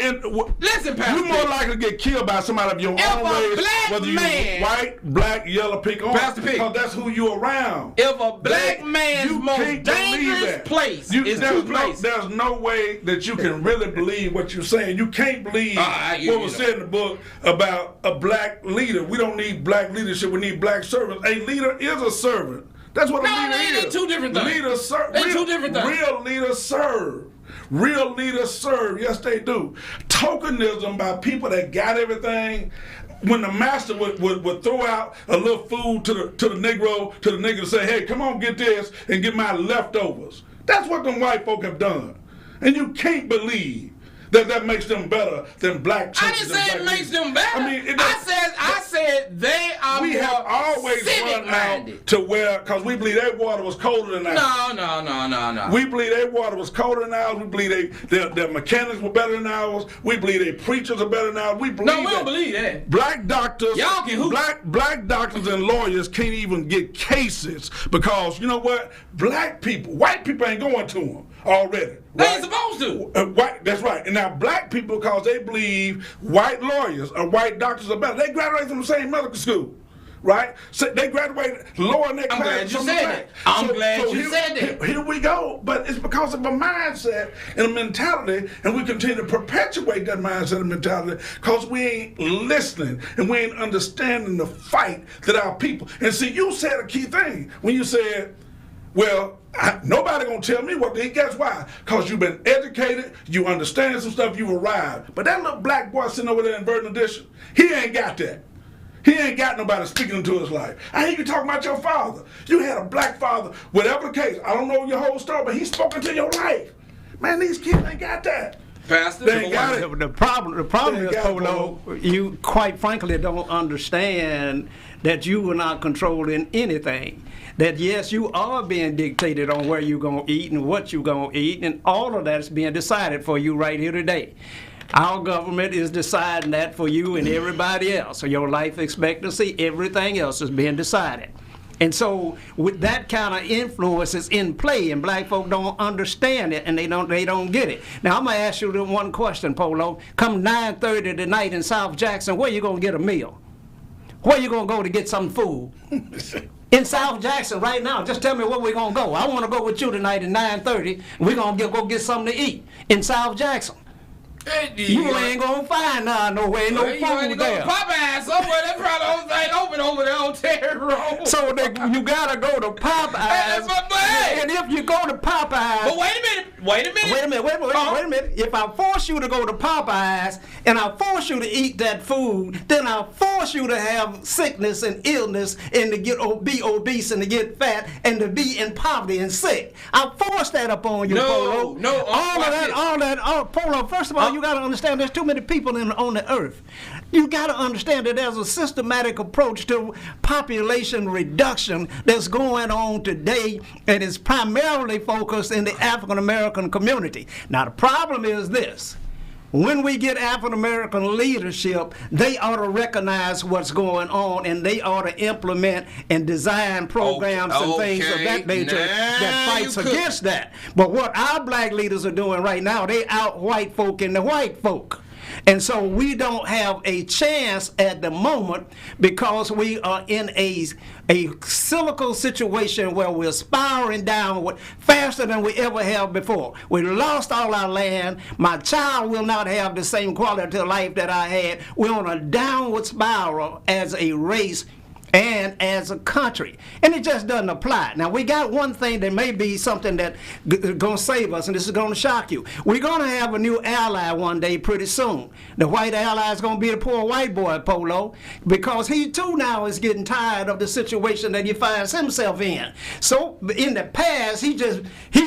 listen, Pastor, you're more likely to get killed by somebody of your own race, whether you're white, black, yellow, pink, orange, because that's who you're around. If a black man's most dangerous place is two places. There's no way that you can really believe what you're saying. You can't believe what was said in the book about a black leader. We don't need black leadership. We need black servants. A leader is a servant. That's what a leader is. They're two different things. They're two different things. Real leaders serve. Real leaders serve. Yes, they do. Tokenism by people that got everything. When the master would throw out a little food to the Negro, to the nigger to say, hey, come on, get this and get my leftovers. That's what them white folk have done. And you can't believe that makes them better than black churches. I didn't say it makes them better. I mean, I said they are we more have always run out to where, because we believe their water was colder than ours. No. We believe their water was colder than ours. We believe their mechanics were better than ours. We believe their preachers are better than ours. We don't believe that. Black doctors, y'all can hoop. Black doctors and lawyers can't even get cases because, you know what? Black people, white people ain't going to them already. They ain't supposed to. That's right. And now black people, because they believe white lawyers or white doctors are better, they graduate from the same medical school, right? So they graduate lower in their class. I'm glad you said that. I'm glad you said that. Here we go. But it's because of a mindset and a mentality, and we continue to perpetuate that mindset and mentality because we ain't listening and we ain't understanding the fight that our people. And see, you said a key thing when you said, well, nobody gonna tell me what to eat. Guess why? Because you've been educated, you understand some stuff, you've arrived. But that little black boy sitting over there in Verdant Edition, he ain't got that. He ain't got nobody speaking into his life. I hear you talking about your father. You had a black father, whatever the case. I don't know your whole story, but he spoke into your life. Man, these kids ain't got that. Pastor, they ain't got it. The problem is, Polo, you quite frankly don't understand that you are not controlling anything. That yes, you are being dictated on where you're going to eat and what you're going to eat, and all of that's being decided for you right here today. Our government is deciding that for you and everybody else. So your life expectancy, everything else is being decided. And so with that kind of influence is in play, and black folk don't understand it, and they don't get it. Now I'm gonna ask you one question, Polo. Come 9:30 tonight in South Jackson, where you gonna get a meal? Where you gonna go to get some food? In South Jackson right now. Just tell me where we're going to go. I want to go with you tonight at 9:30. We're going to go get something to eat in South Jackson. You ain't gonna find nowhere, no food to go there. to Popeyes somewhere. That probably ain't open over there on Terry Road. So you gotta go to Popeyes. And if you go to Popeyes, but wait a minute. If I force you to go to Popeyes and I force you to eat that food, then I force you to have sickness and illness and to be obese and to get fat and to be in poverty and sick. I force that upon you, Polo. All that. Polo. First of all, you got to understand there's too many people on the earth. You got to understand that there's a systematic approach to population reduction that's going on today, and is primarily focused in the African American community. Now, the problem is this. When we get African American leadership, they ought to recognize what's going on, and they ought to implement and design programs and things of that nature that fights against that. But what our black leaders are doing right now, they out white folk and the white folk. And so we don't have a chance at the moment because we are in a cyclical situation where we're spiraling downward faster than we ever have before. We lost all our land. My child will not have the same quality of life that I had. We're on a downward spiral as a race and as a country. And it just doesn't apply. Now, we got one thing that may be something that going to save us, and this is going to shock you. We're going to have a new ally one day pretty soon. The white ally is going to be the poor white boy, Polo, because he, too, now is getting tired of the situation that he finds himself in. So, in the past, he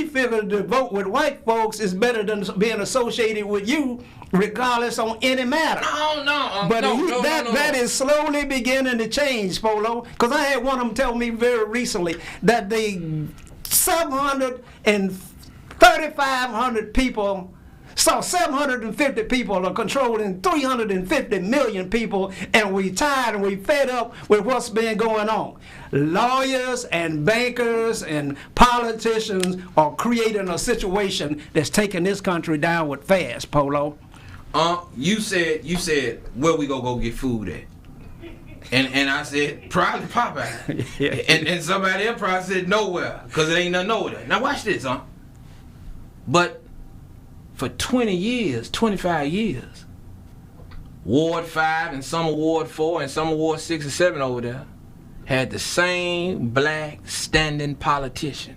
figured to vote with white folks is better than being associated with you, regardless on any matter. That is slowly beginning to change, Polo. Because I had one of them tell me very recently that the 700 and 3,500 people, so 750 people are controlling 350 million people, and we tired and we fed up with what's been going on. Lawyers and bankers and politicians are creating a situation that's taking this country downward fast, Polo. You said where we go get food at, and I said probably Popeye, and somebody else probably said nowhere because it ain't nothing over there. Now watch this, But for 20 years, 25 years, Ward 5 and some of Ward 4 and some of Ward 6 and 7 over there had the same black standing politician,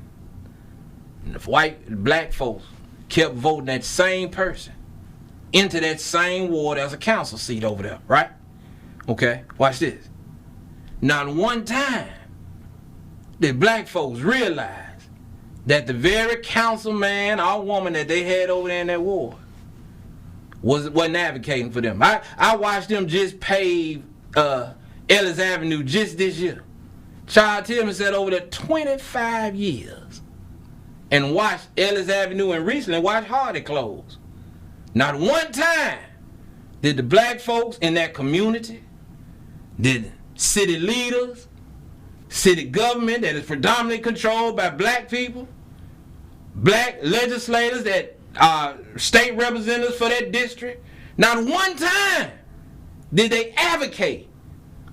and the black folks kept voting that same person into that same ward as a council seat over there, right? Okay, watch this. Not one time did black folks realize that the very councilman or woman that they had over there in that ward wasn't advocating for them. I watched them just pave Ellis Avenue just this year. Child Tillman said over there 25 years and watched Ellis Avenue and recently watched Hardy close. Not one time did the black folks in that community, did city leaders, city government that is predominantly controlled by black people, black legislators that are state representatives for that district, not one time did they advocate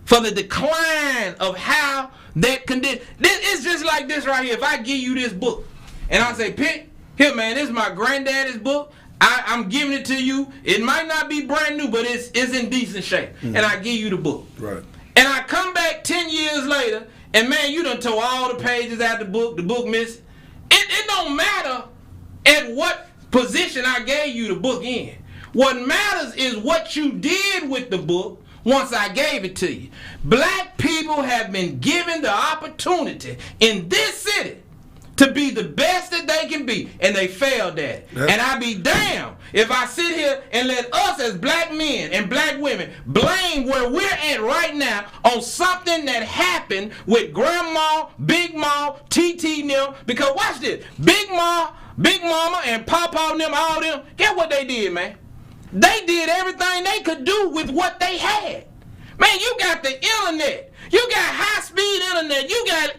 for the decline of how that condition. It's just like this right here. If I give you this book and I say, Pitt, here man, this is my granddaddy's book. I'm giving it to you. It might not be brand new, but it's in decent shape. Mm-hmm. And I give you the book. Right. And I come back 10 years later, and man, you done tore all the pages out the book missing. It don't matter at what position I gave you the book in. What matters is what you did with the book once I gave it to you. Black people have been given the opportunity in this city to be the best that they can be, and they failed at it. And I be damned if I sit here and let us as black men and black women blame where we're at right now on something that happened with Grandma, Big Ma, TT and them. Because watch this, Big Mama and Papa and them, all them, get what they did, man. They did everything they could do with what they had. Man, you got the internet. You got high-speed internet. You got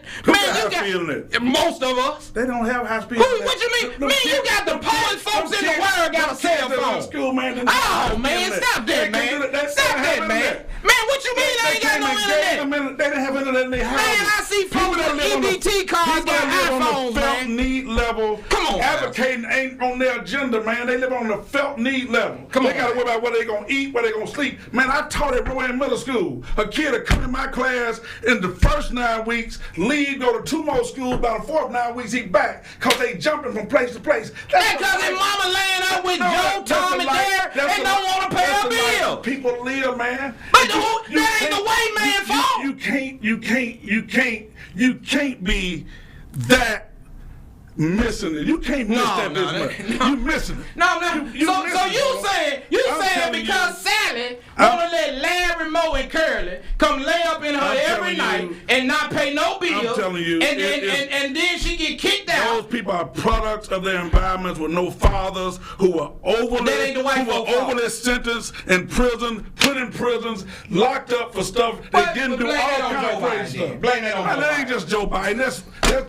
internet? Most of us. They don't have high-speed internet. What you mean? Man, you got the poorest folks in the world got a cell phone. School, man, oh, man, stop that, man. Stop that, man. Man, what you mean they ain't got no internet? They didn't have internet in their house. Man, I see folks with EBT cards got iPhones, on the felt need level. Come on, advocating ain't on their agenda, man. They live on the felt need level. They got to worry about where they gonna eat, where they gonna sleep. Man, I taught at Rowan Middle School. A kid would come in my class in the first 9 weeks, leave, go to 2 more schools. About the 4th 9 weeks, he back because they jumping from place to place. That's because his mama laying up with Joe, Tom, and Derek, and don't want to pay a bill. People live, man. But that ain't the white man fault. You can't be that missing it. You can't miss that this much. You missing it. So you saying because Sally wanna let Larry, Moe, and Curly come lay up in her every night and not pay no bills. I'm telling you, and then she get kicked out. Those people are products of their environments with no fathers who were overly sentenced in prison, put in prisons, locked up for stuff they didn't do all kind of crazy stuff. Blame that on Joe Biden. That ain't just Joe Biden.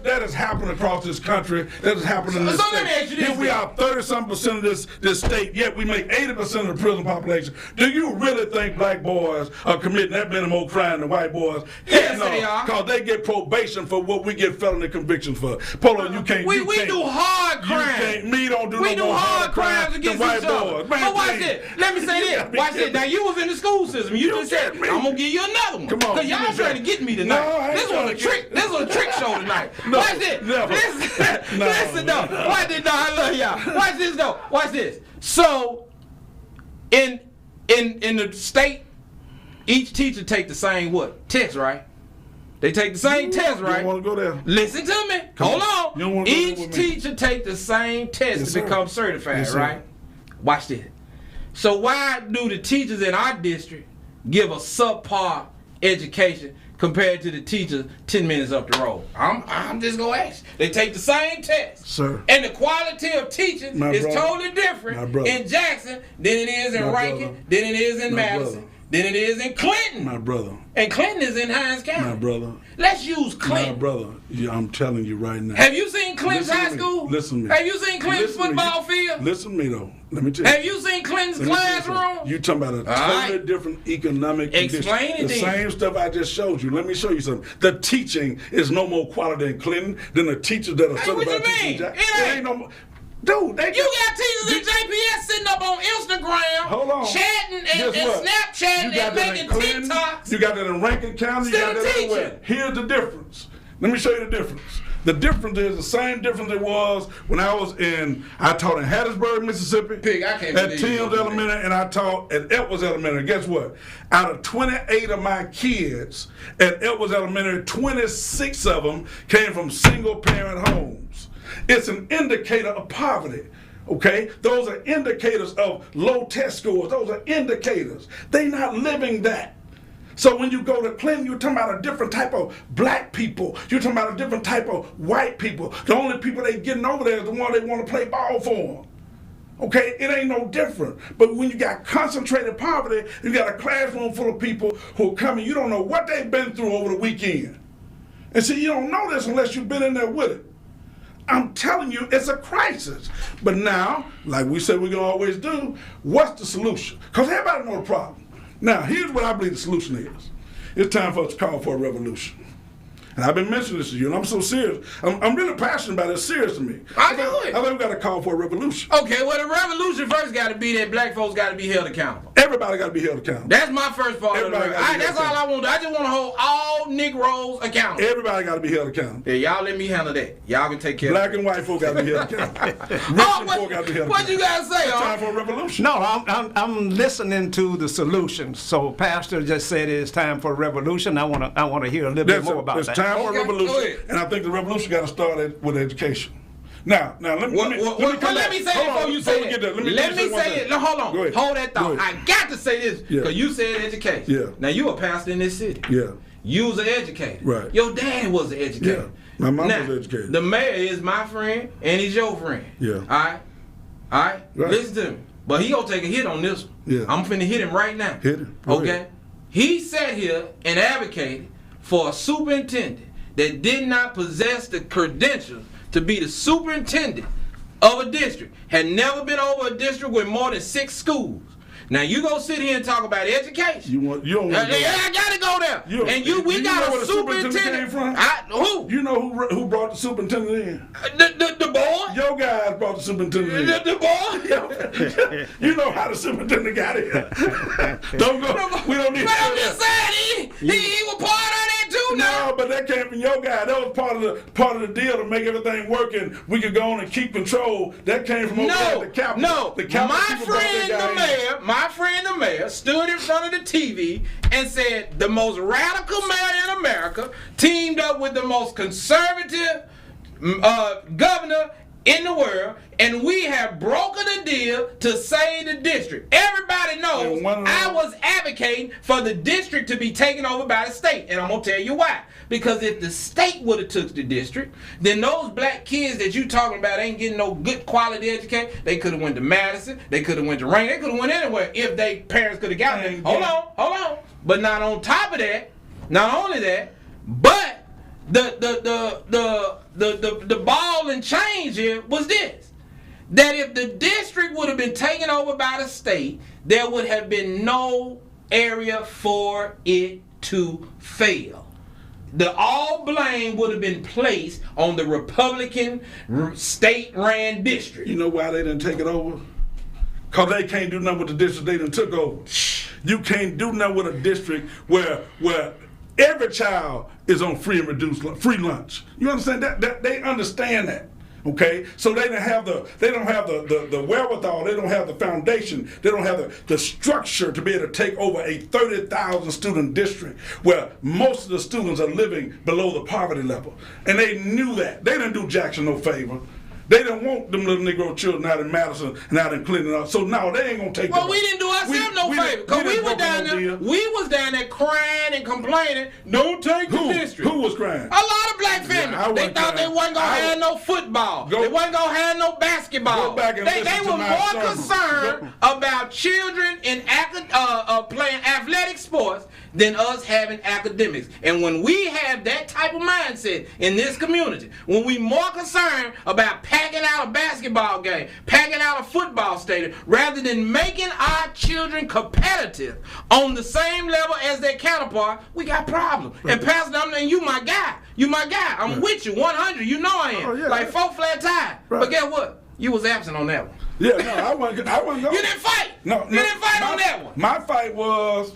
That has happened across this country. That has happened in this state. Let me ask you this. Here we are 30-something% of this state, yet we make 80% of the prison population. Do you really think black boys are committing that many more crimes than white boys? Yes, they are. Because they get probation for what we get felony convictions for. Polo, you can't. We do hard crimes. We don't do hard crimes against white each other. boys. Man, but watch this. Let me say this. Watch this. Now you was in the school system. You just said, I'm gonna give you another one. Come on. Because y'all trying to get me tonight. This was a trick. This was a trick show tonight. Watch this. Listen though. Watch this though. I love y'all. Watch this though. Watch this. So in the state, each teacher take the same test, right? They take the same test, right? You don't want to go there. Listen to me. Hold on. Each teacher take the same test to become certified, right? Watch this. So why do the teachers in our district give a subpar education compared to the teachers 10 minutes up the road? I'm just gonna ask. They take the same test, sir, and the quality of teaching is totally different in Jackson than it is in Rankin, than it is in Madison, than it is in Clinton. My brother. And Clinton is in Hines County. My brother. Let's use Clinton. My brother. I'm telling you right now. Have you seen Clinton's high school? Listen to me. Have you seen Clinton's football field? Listen to me though. Let me tell you. Have you seen Clinton's classroom? You're talking about a totally different economic condition. Explain it. The same stuff I just showed you. Let me show you something. The teaching is no more quality in Clinton than the teachers that are certified teaching. It ain't no more. Dude, you got teachers in JPS sitting up on Instagram, chatting and Snapchatting and making TikToks. You got that in Rankin County. You got that everywhere. Here's the difference. Let me show you the difference. The difference is the same difference it was when I taught in Hattiesburg, Mississippi, at Timms Elementary, and I taught at Edwards Elementary. Guess what? Out of 28 of my kids at Edwards Elementary, 26 of them came from single-parent homes. It's an indicator of poverty. Okay? Those are indicators of low test scores. Those are indicators. They're not living that. So when you go to Clinton, you're talking about a different type of black people. You're talking about a different type of white people. The only people they getting over there is the one they want to play ball for. Okay? It ain't no different. But when you got concentrated poverty, you got a classroom full of people who are coming, you don't know what they've been through over the weekend. And see, you don't know this unless you've been in there with it. I'm telling you, it's a crisis. But now, like we said we're going to always do, what's the solution? Because everybody knows the problem. Now, here's what I believe the solution is. It's time for us to call for a revolution. And I've been mentioning this to you, and I'm so serious. I'm really passionate about it. It's serious to me. I know it. I think we got to call for a revolution. Okay, well, the revolution first got to be that black folks got to be held accountable. Everybody got to be held accountable. That's my first part of the That's all I want. I just want to hold all Negroes accountable. Everybody got to be held accountable. Yeah, y'all let me handle that. Y'all can take care black of it. and white folk got to be held accountable. Rich and poor got to be held accountable. What you guys say? It's time for a revolution. No, I'm listening to the solutions. So Pastor just said it's time for a revolution. I want to hear a little bit more about that. It's time for a revolution. And I think the revolution got to start with education. Now, let me say it before you say it. Let me say it. No, hold on. Hold that thought. I got to say this because you said education. Yeah. Now, you a pastor in this city. Yeah. You was an educator. Right. Your dad was an educator. Yeah. My mom was an educator. The mayor is my friend and he's your friend. Yeah. All right? Listen to me. But he gonna take a hit on this one. Yeah. I'm finna hit him right now. Hit him. Okay? He sat here and advocated for a superintendent that did not possess the credentials to be the superintendent of a district, had never been over a district with more than 6 schools, Now you go sit here and talk about education. You don't want to I gotta go there. We got a superintendent. Who? You know who brought the superintendent in? The boy. Your guys brought the superintendent in. The boy. You know how the superintendent got here. Don't go. We don't need. But I'm just saying, he was part of that too. Now. No, but that came from your guy. That was part of the deal to make everything work and we could go on and keep control. That came from over there at the Capitol. No, the Capitol my friend the mayor stood in front of the TV and said the most radical mayor in America teamed up with the most conservative governor in the world, and we have broken a deal to save the district. Everybody knows I was advocating for the district to be taken over by the state, and I'm gonna tell you why. Because if the state would have took the district, then those black kids that you talking about ain't getting no good quality education. They could have went to Madison, they could have went to Rain, they could have went anywhere if they parents could have got them. Hold on. But not on top of that, not only that, but the ball and change here was this: that if the district would have been taken over by the state, there would have been no area for it to fail. All blame would have been placed on the Republican state-ran district. You know why they didn't take it over? Because they can't do nothing with the district they done took over. You can't do nothing with a district where every child is on free and reduced free lunch. You understand that? They understand that. Okay, so they don't have the wherewithal, they don't have the foundation, they don't have the structure to be able to take over a 30,000 student district where most of the students are living below the poverty level. And they knew that. They didn't do Jackson no favor. They didn't want them little Negro children out in Madison and out in Clinton. So no, they ain't gonna take. Well, we didn't do ourselves no favor because we was down there. We was down there crying and complaining. Don't take the district. Who was crying? A lot of black families. Yeah, they thought they wasn't gonna have no football. They wasn't gonna have no basketball. Go back and they were more concerned about children in playing athletic sports than us having academics. And when we have that type of mindset in this community, when we more concerned about packing out a basketball game, packing out a football stadium, rather than making our children competitive on the same level as their counterpart, we got problems. Right. And Pastor, you my guy. I'm with you 100. You know I am. Like 4 flat tire. Right. But guess what? You was absent on that one. Yeah, no, I wasn't going. You didn't fight. You didn't fight on that one. My fight was,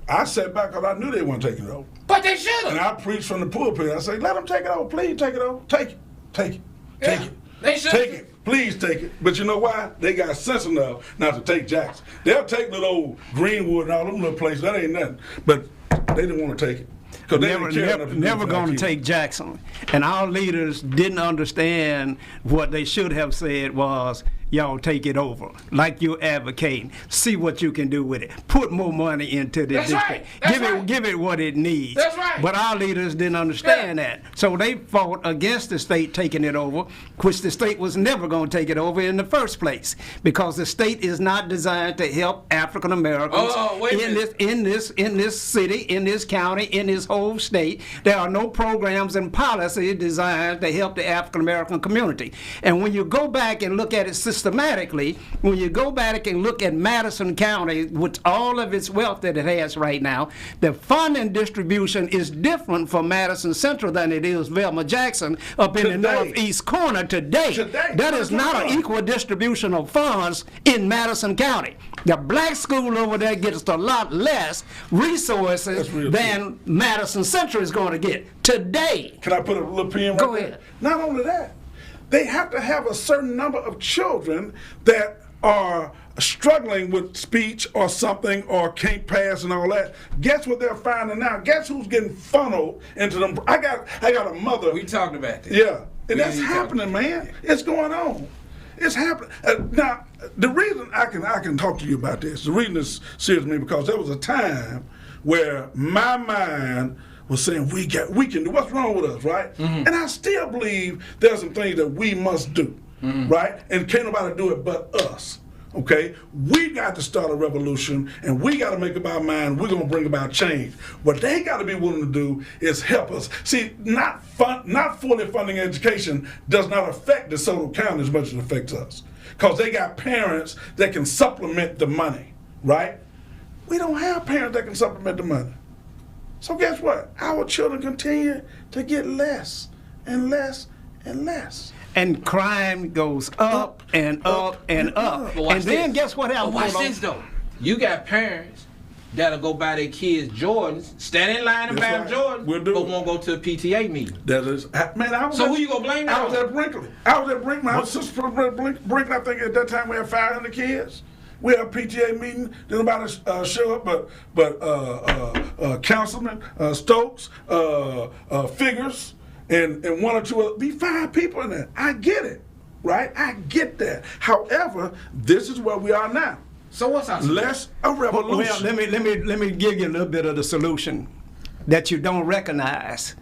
I sat back because I knew they weren't taking it over. But they should have. And I preached from the pulpit. I said, let them take it over. Please take it over. Take it. Take it. They should take it. Please take it. But you know why? They got sense enough not to take Jackson. They'll take little old Greenwood and all them little places. That ain't nothing. But they didn't want to take it. Never going to take Jackson. And our leaders didn't understand what they should have said was, y'all take it over, like you're advocating. See what you can do with it. Put more money into the district. Give it what it needs. That's right. But our leaders didn't understand that. So they fought against the state taking it over, which the state was never going to take it over in the first place, because the state is not designed to help African Americans in this city, in this county, in this whole state. There are no programs and policies designed to help the African American community. And when you go back and look at it systematically, when you go back and look at Madison County with all of its wealth that it has right now, the funding distribution is different for Madison Central than it is Velma Jackson up in the northeast corner today. That is not an equal distribution of funds in Madison County. The black school over there gets a lot less resources than Madison Central is going to get today. Can I put a little pin right Go there? ahead. Not only that, they have to have a certain number of children that are struggling with speech or something or can't pass and all that. Guess what they're finding out? Guess who's getting funneled into them? I got a mother. We talked about this. Yeah, and that's happening, man. It's going on. It's happening. Now, the reason I can talk to you about this, the reason it's serious to me, because there was a time where my mind was saying we can do what's wrong with us, right? Mm-hmm. And I still believe there's some things that we must do, right? And can't nobody do it but us, Okay, we got to start a revolution, and we got to make up our mind. We're going to bring about change. What they got to be willing to do is help us. See, not fully funding education does not affect DeSoto County as much as it affects us, because they got parents that can supplement the money, right? We don't have parents that can supplement the money. So guess what? Our children continue to get less and less and less. And crime goes up and up and up. And then guess what happens? Watch this though. You got parents that'll go buy their kids Jordans, stand in line and buy them Jordans, but won't go to a PTA meeting. That is, man. So who you gonna blame now? I was at Brinkley. I was just Brinkley. I think at that time we had 500 kids. We had a PTA meeting. Didn't nobody show up, but Councilman Stokes, Figures. And one or two, be 5 people in there. I get it, right? I get that. However, this is where we are now. So what's our less a revolution? Well, let me give you a little bit of the solution that you don't recognize.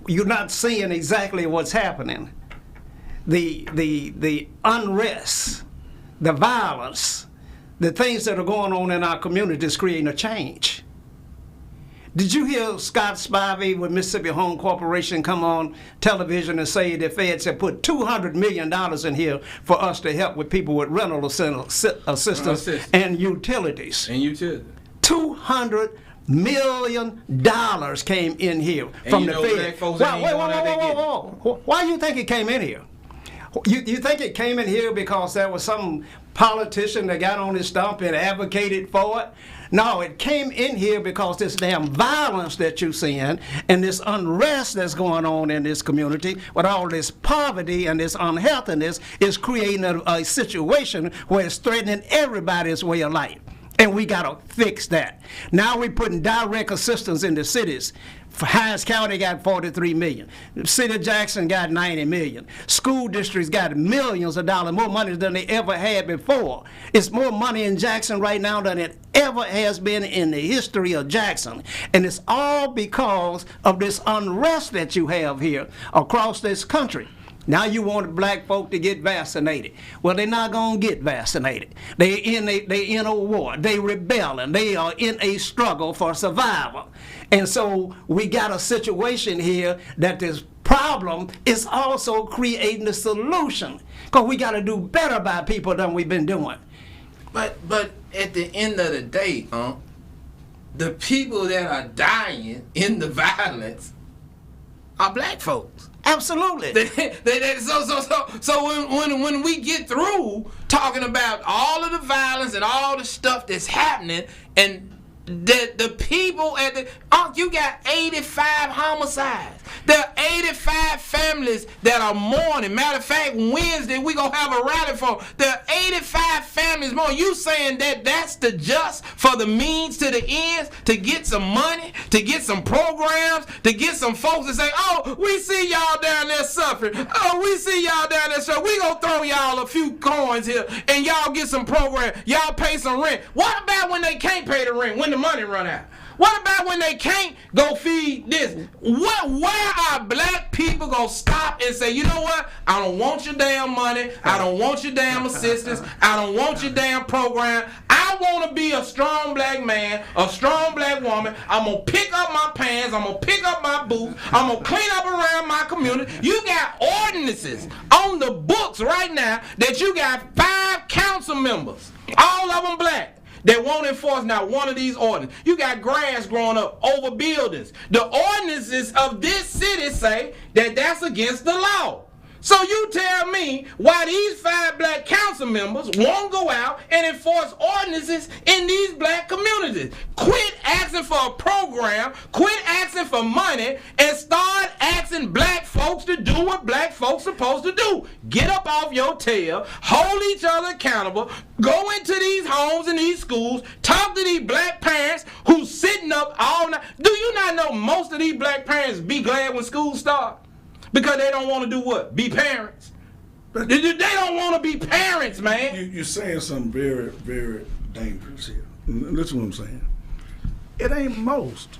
You're not seeing exactly what's happening. The unrest, the violence, the things that are going on in our community is creating a change. Did you hear Scott Spivey with Mississippi Home Corporation come on television and say the feds have put $200 million in here for us to help with people with rental assistance and utilities? $200 million came in here from the feds. Why do you think it came in here? You think it came in here because there was some politician that got on his stump and advocated for it? No, it came in here because this damn violence that you're seeing and this unrest that's going on in this community with all this poverty and this unhealthiness is creating a situation where it's threatening everybody's way of life. And we got to fix that. Now we're putting direct assistance in the cities. Hines County got $43 million. The city of Jackson got $90 million. School districts got millions of dollars, more money than they ever had before. It's more money in Jackson right now than it ever has been in the history of Jackson. And it's all because of this unrest that you have here across this country. Now you want black folk to get vaccinated. Well, they're not going to get vaccinated. They're in a war. They rebelling. They are in a struggle for survival. And so we got a situation here that this problem is also creating a solution. Because we got to do better by people than we've been doing. But at the end of the day, the people that are dying in the violence are black folks. Absolutely. So when we get through talking about all of the violence and all the stuff that's happening, and the people at the you got 85 homicides. There are 85 families that are mourning. Matter of fact, Wednesday we gonna have a rally for. There are 85 families mourning. You saying that that's the just for the means to the ends, to get some money, to get some programs, to get some folks to say, oh, we see y'all down there suffering. Oh, we see y'all down there suffering. We gonna throw y'all a few coins here and y'all get some program. Y'all pay some rent. What about when they can't pay the rent, when the money run out? What about when they can't go feed this? Where are black people gonna stop and say, you know what? I don't want your damn money. I don't want your damn assistance. I don't want your damn program. I want to be a strong black man, a strong black woman. I'm gonna pick up my pants. I'm gonna pick up my boots. I'm gonna clean up around my community. You got ordinances on the books right now that you got 5 council members, all of them black, that won't enforce not one of these ordinances. You got grass growing up over buildings. The ordinances of this city say that that's against the law. So you tell me why these 5 black council members won't go out and enforce ordinances in these black communities. Quit asking for a program, quit asking for money, and start asking black folks to do what black folks supposed to do. Get up off your tail, hold each other accountable, go into these homes and these schools, talk to these black parents who's sitting up all night. Do you not know most of these black parents be glad when school starts? Because they don't want to do what? Be parents. They don't want to be parents, man. You're saying something very, very dangerous here. Listen to what I'm saying. It ain't most.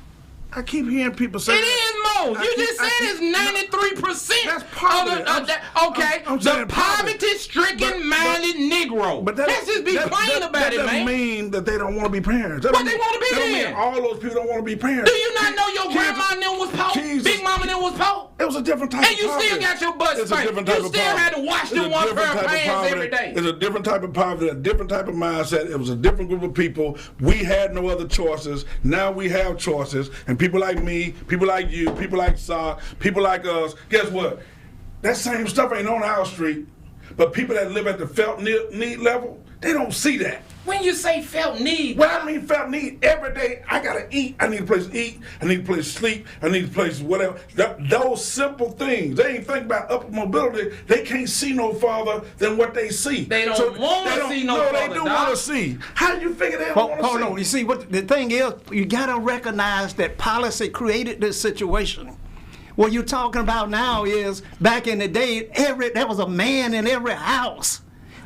I keep hearing people say it is most. You just said it's 93%. That's poverty. The poverty-stricken minded Negro. But let's just be plain about it, man. That doesn't mean that they don't want to be parents. What they want to be then? Mean all those people don't want to be parents. Do you not know your grandma and them was poor? Big mama and them was poor? It was a different type of poverty. And you still got your butt spanked. You still had to wash them one pair of pants every day. It's a different type of poverty, a different type of mindset. It was a different group of people. We had no other choices. Now we have choices. And people like me, people like you, people like Sock, people like us, guess what? That same stuff ain't on our street. But people that live at the felt need level, they don't see that. When you say felt need, well, I mean felt need every day. I gotta eat. I need a place to eat. I need a place to sleep. I need a place to whatever. Those simple things. They ain't think about upper mobility. They can't see no farther than what they see. They don't want to see no farther. No, they do want to see. How do you figure they don't want to see? Hold on. You see, what the thing is, you gotta recognize that policy created this situation. What you're talking about now is back in the day, there was a man in every house.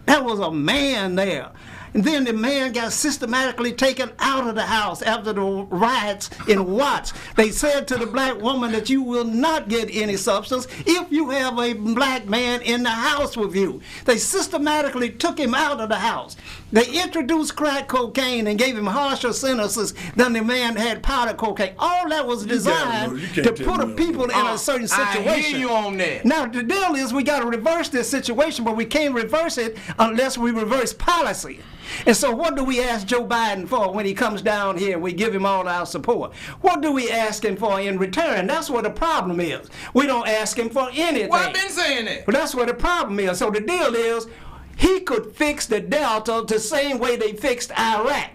There was a man there. And then the man got systematically taken out of the house after the riots in Watts. They said to the black woman that you will not get any substance if you have a black man in the house with you. They systematically took him out of the house. They introduced crack cocaine and gave him harsher sentences than the man had powder cocaine. All that was designed to put people in a certain situation. I hear you on that. Now, the deal is we got to reverse this situation, but we can't reverse it unless we reverse policy. And so what do we ask Joe Biden for when he comes down here and we give him all our support? What do we ask him for in return? That's what the problem is. We don't ask him for anything. Well, I've been saying that. But that's what the problem is. So the deal is he could fix the Delta the same way they fixed Iraq.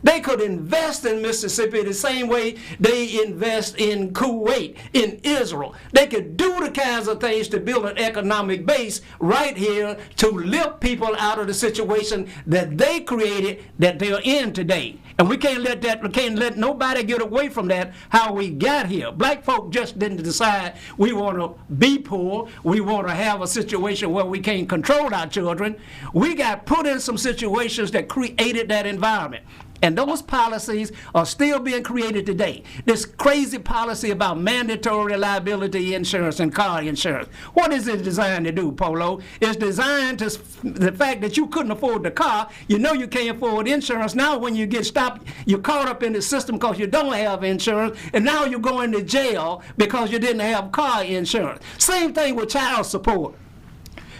They could invest in Mississippi the same way they invest in Kuwait, in Israel. They could do the kinds of things to build an economic base right here to lift people out of the situation that they created that they're in today. And we can't let nobody get away from that, how we got here. Black folk just didn't decide we want to be poor. We want to have a situation where we can't control our children. We got put in some situations that created that environment. And those policies are still being created today. This crazy policy about mandatory liability insurance and car insurance. What is it designed to do, Polo? It's designed to the fact that you couldn't afford the car. You know you can't afford insurance. Now when you get stopped, you're caught up in the system because you don't have insurance. And now you're going to jail because you didn't have car insurance. Same thing with child support.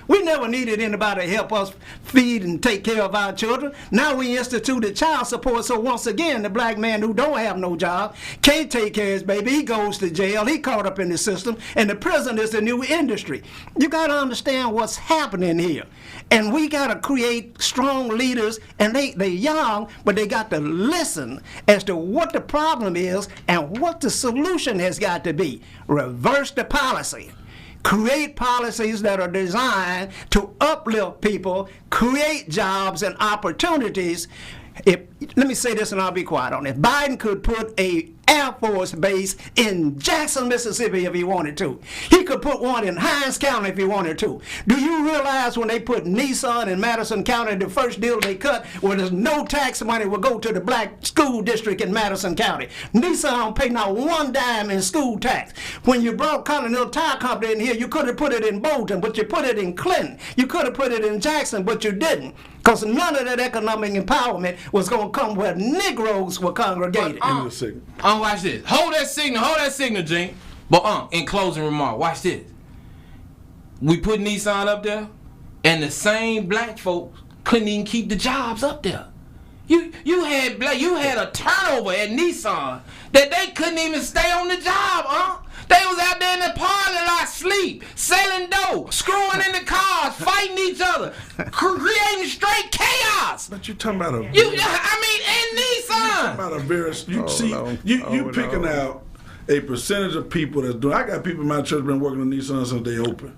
We never needed anybody to help us feed and take care of our children. Now we instituted child support, so once again, the black man who don't have no job can't take care of his baby. He goes to jail. He caught up in the system, and the prison is the new industry. You got to understand what's happening here. And we got to create strong leaders, and they're young, but they got to listen as to what the problem is and what the solution has got to be. Reverse the policy. Create policies that are designed to uplift people, create jobs and opportunities. Let me say this and I'll be quiet on it. Biden could put a Air Force base in Jackson, Mississippi if he wanted to. He could put one in Hinds County if he wanted to. Do you realize when they put Nissan in Madison County, the first deal they cut where there's no tax money will go to the black school district in Madison County. Nissan don't pay not one dime in school tax. When you brought Continental Tire Company in here, you could have put it in Bolton, but you put it in Clinton. You could have put it in Jackson, but you didn't. Because none of that economic empowerment was going to come where Negroes were congregated. Watch this. Hold that signal, Gene. But in closing remark, watch this. We put Nissan up there, and the same black folks couldn't even keep the jobs up there. You had a turnover at Nissan that they couldn't even stay on the job, They was out there in the parking lot, sleep, selling dope, screwing in the cars, fighting each other, creating straight chaos. But you're talking about and Nissan. You picking out a percentage of people that's doing. I got people in my church been working on Nissan since they open.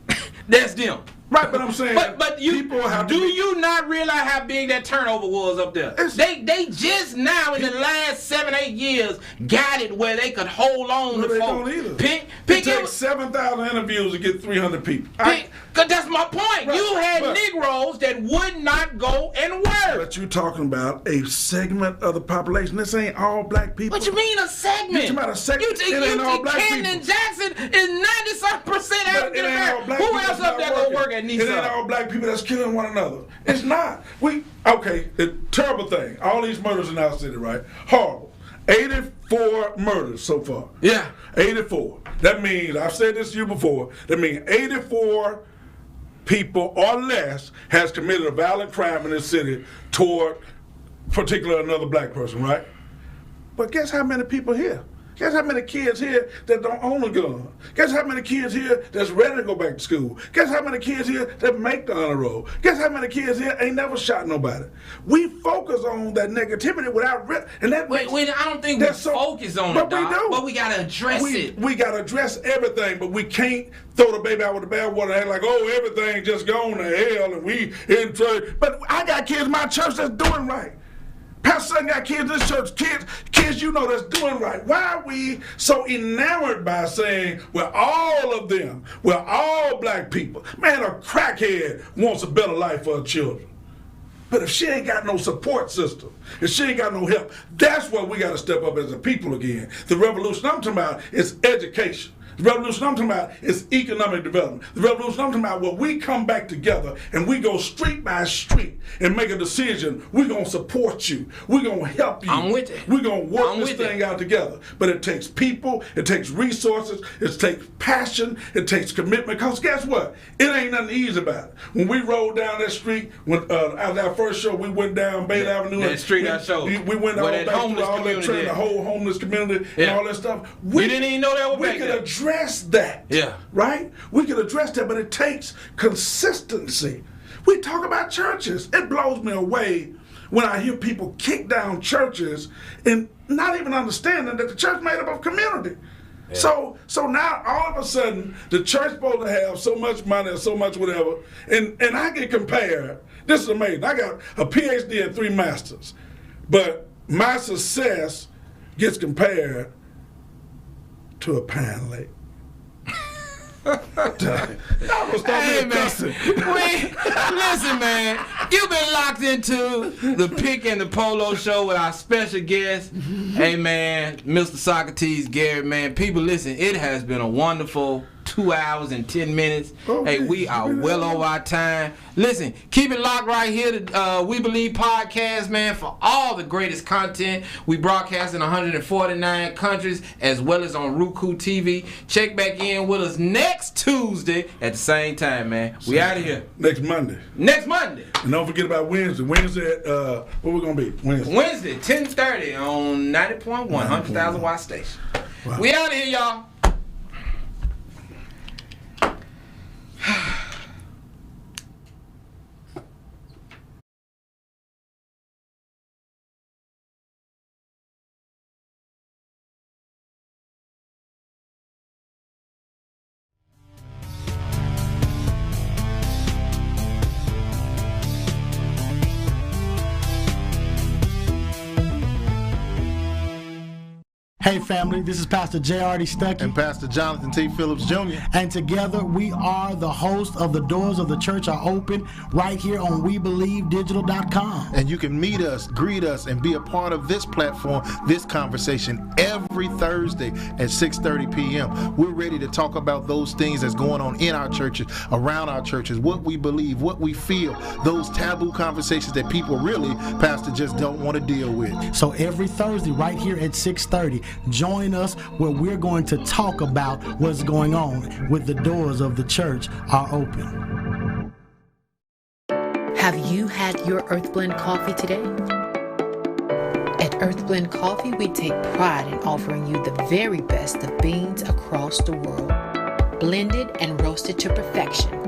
That's them. Right, but I'm saying, but you you not realize how big that turnover was up there? They just now in the last 7-8 years got it where they could hold on to folks. Don't either. It takes 7,000 interviews to get 300 people. Cause that's my point. Right, you had Negroes that would not go and work. church. But you're talking about a segment of the population. This ain't all black people. What you mean a segment? You talking about a segment? You It ain't all black Camden people. Jackson is 90-something% African American. Who else that's up there not gonna working. work at Nissan? It ain't all black people that's killing one another. It's not. The terrible thing. All these murders in our city, right? Horrible. 84 murders so far. Yeah. 84. That means, I've said this to you before, that means 84 people or less has committed a violent crime in this city toward particularly another black person, right? But guess how many people here? Guess how many kids here that don't own a gun? Guess how many kids here that's ready to go back to school? Guess how many kids here that make the honor roll? Guess how many kids here ain't never shot nobody? We focus on that negativity without and that. Wait, I don't think we focus on it, dog, but we gotta address it. We gotta address everything, but we can't throw the baby out with the bathwater and act like, oh, everything just gone to hell and we in church. But I got kids in my church that's doing right. Pastor Sutton got kids in this church, kids you know that's doing right. Why are we so enamored by saying, well, all of them, well, all black people? Man, a crackhead wants a better life for her children. But if she ain't got no support system, if she ain't got no help, that's where we got to step up as a people again. The revolution I'm talking about is education. The revolution I'm talking about is economic development. The revolution I'm talking about where we come back together and we go street by street and make a decision. We're going to support you. We're going to help you. I'm with it. We're going to work this thing out together. But it takes people. It takes resources. It takes passion. It takes commitment. Because guess what? It ain't nothing easy about it. When we rolled down that street, after our first show, we went down Bay Avenue. That street I showed. We went all back through all that train, the whole homeless community and all that stuff. We didn't even know that was back there. We could address that. Yeah. Right? We could address that, but it takes consistency. We talk about churches. It blows me away when I hear people kick down churches and not even understanding that the church made up of community. Yeah. So now all of a sudden the church supposed to have so much money or so much whatever, and I get compared. This is amazing. I got a PhD and 3 masters, but my success gets compared to a pine lake. Hey man, listen man, you've been locked into the Pick and the Polo show with our special guest. Hey man, Mr. Socrates, Garrett, man. People, listen, it has been a wonderful 2 hours and 10 minutes. Hey, we are well over our time. Listen, keep it locked right here to We Believe Podcast, man, for all the greatest content. We broadcast in 149 countries as well as on Roku TV. Check back in with us next Tuesday at the same time, man. We out of here. Next Monday. And don't forget about Wednesday. Wednesday at, what we going to be? Wednesday, 10:30 on 90.1, 100,000 watt station. Wow. We out of here, y'all. Hey family, this is Pastor J.R.D. Stuckey and Pastor Jonathan T. Phillips Jr. And together we are the host of The Doors of the Church Are Open right here on WeBelieveDigital.com. And you can meet us, greet us, and be a part of this platform, this conversation every Thursday at 6:30 p.m. We're ready to talk about those things that's going on in our churches, around our churches, what we believe, what we feel, those taboo conversations that people really, Pastor, just don't want to deal with. So every Thursday right here at 6:30, join us where we're going to talk about what's going on with the doors of the church are open. Have you had your Earth Blend coffee today? At Earth Blend Coffee, we take pride in offering you the very best of beans across the world, blended and roasted to perfection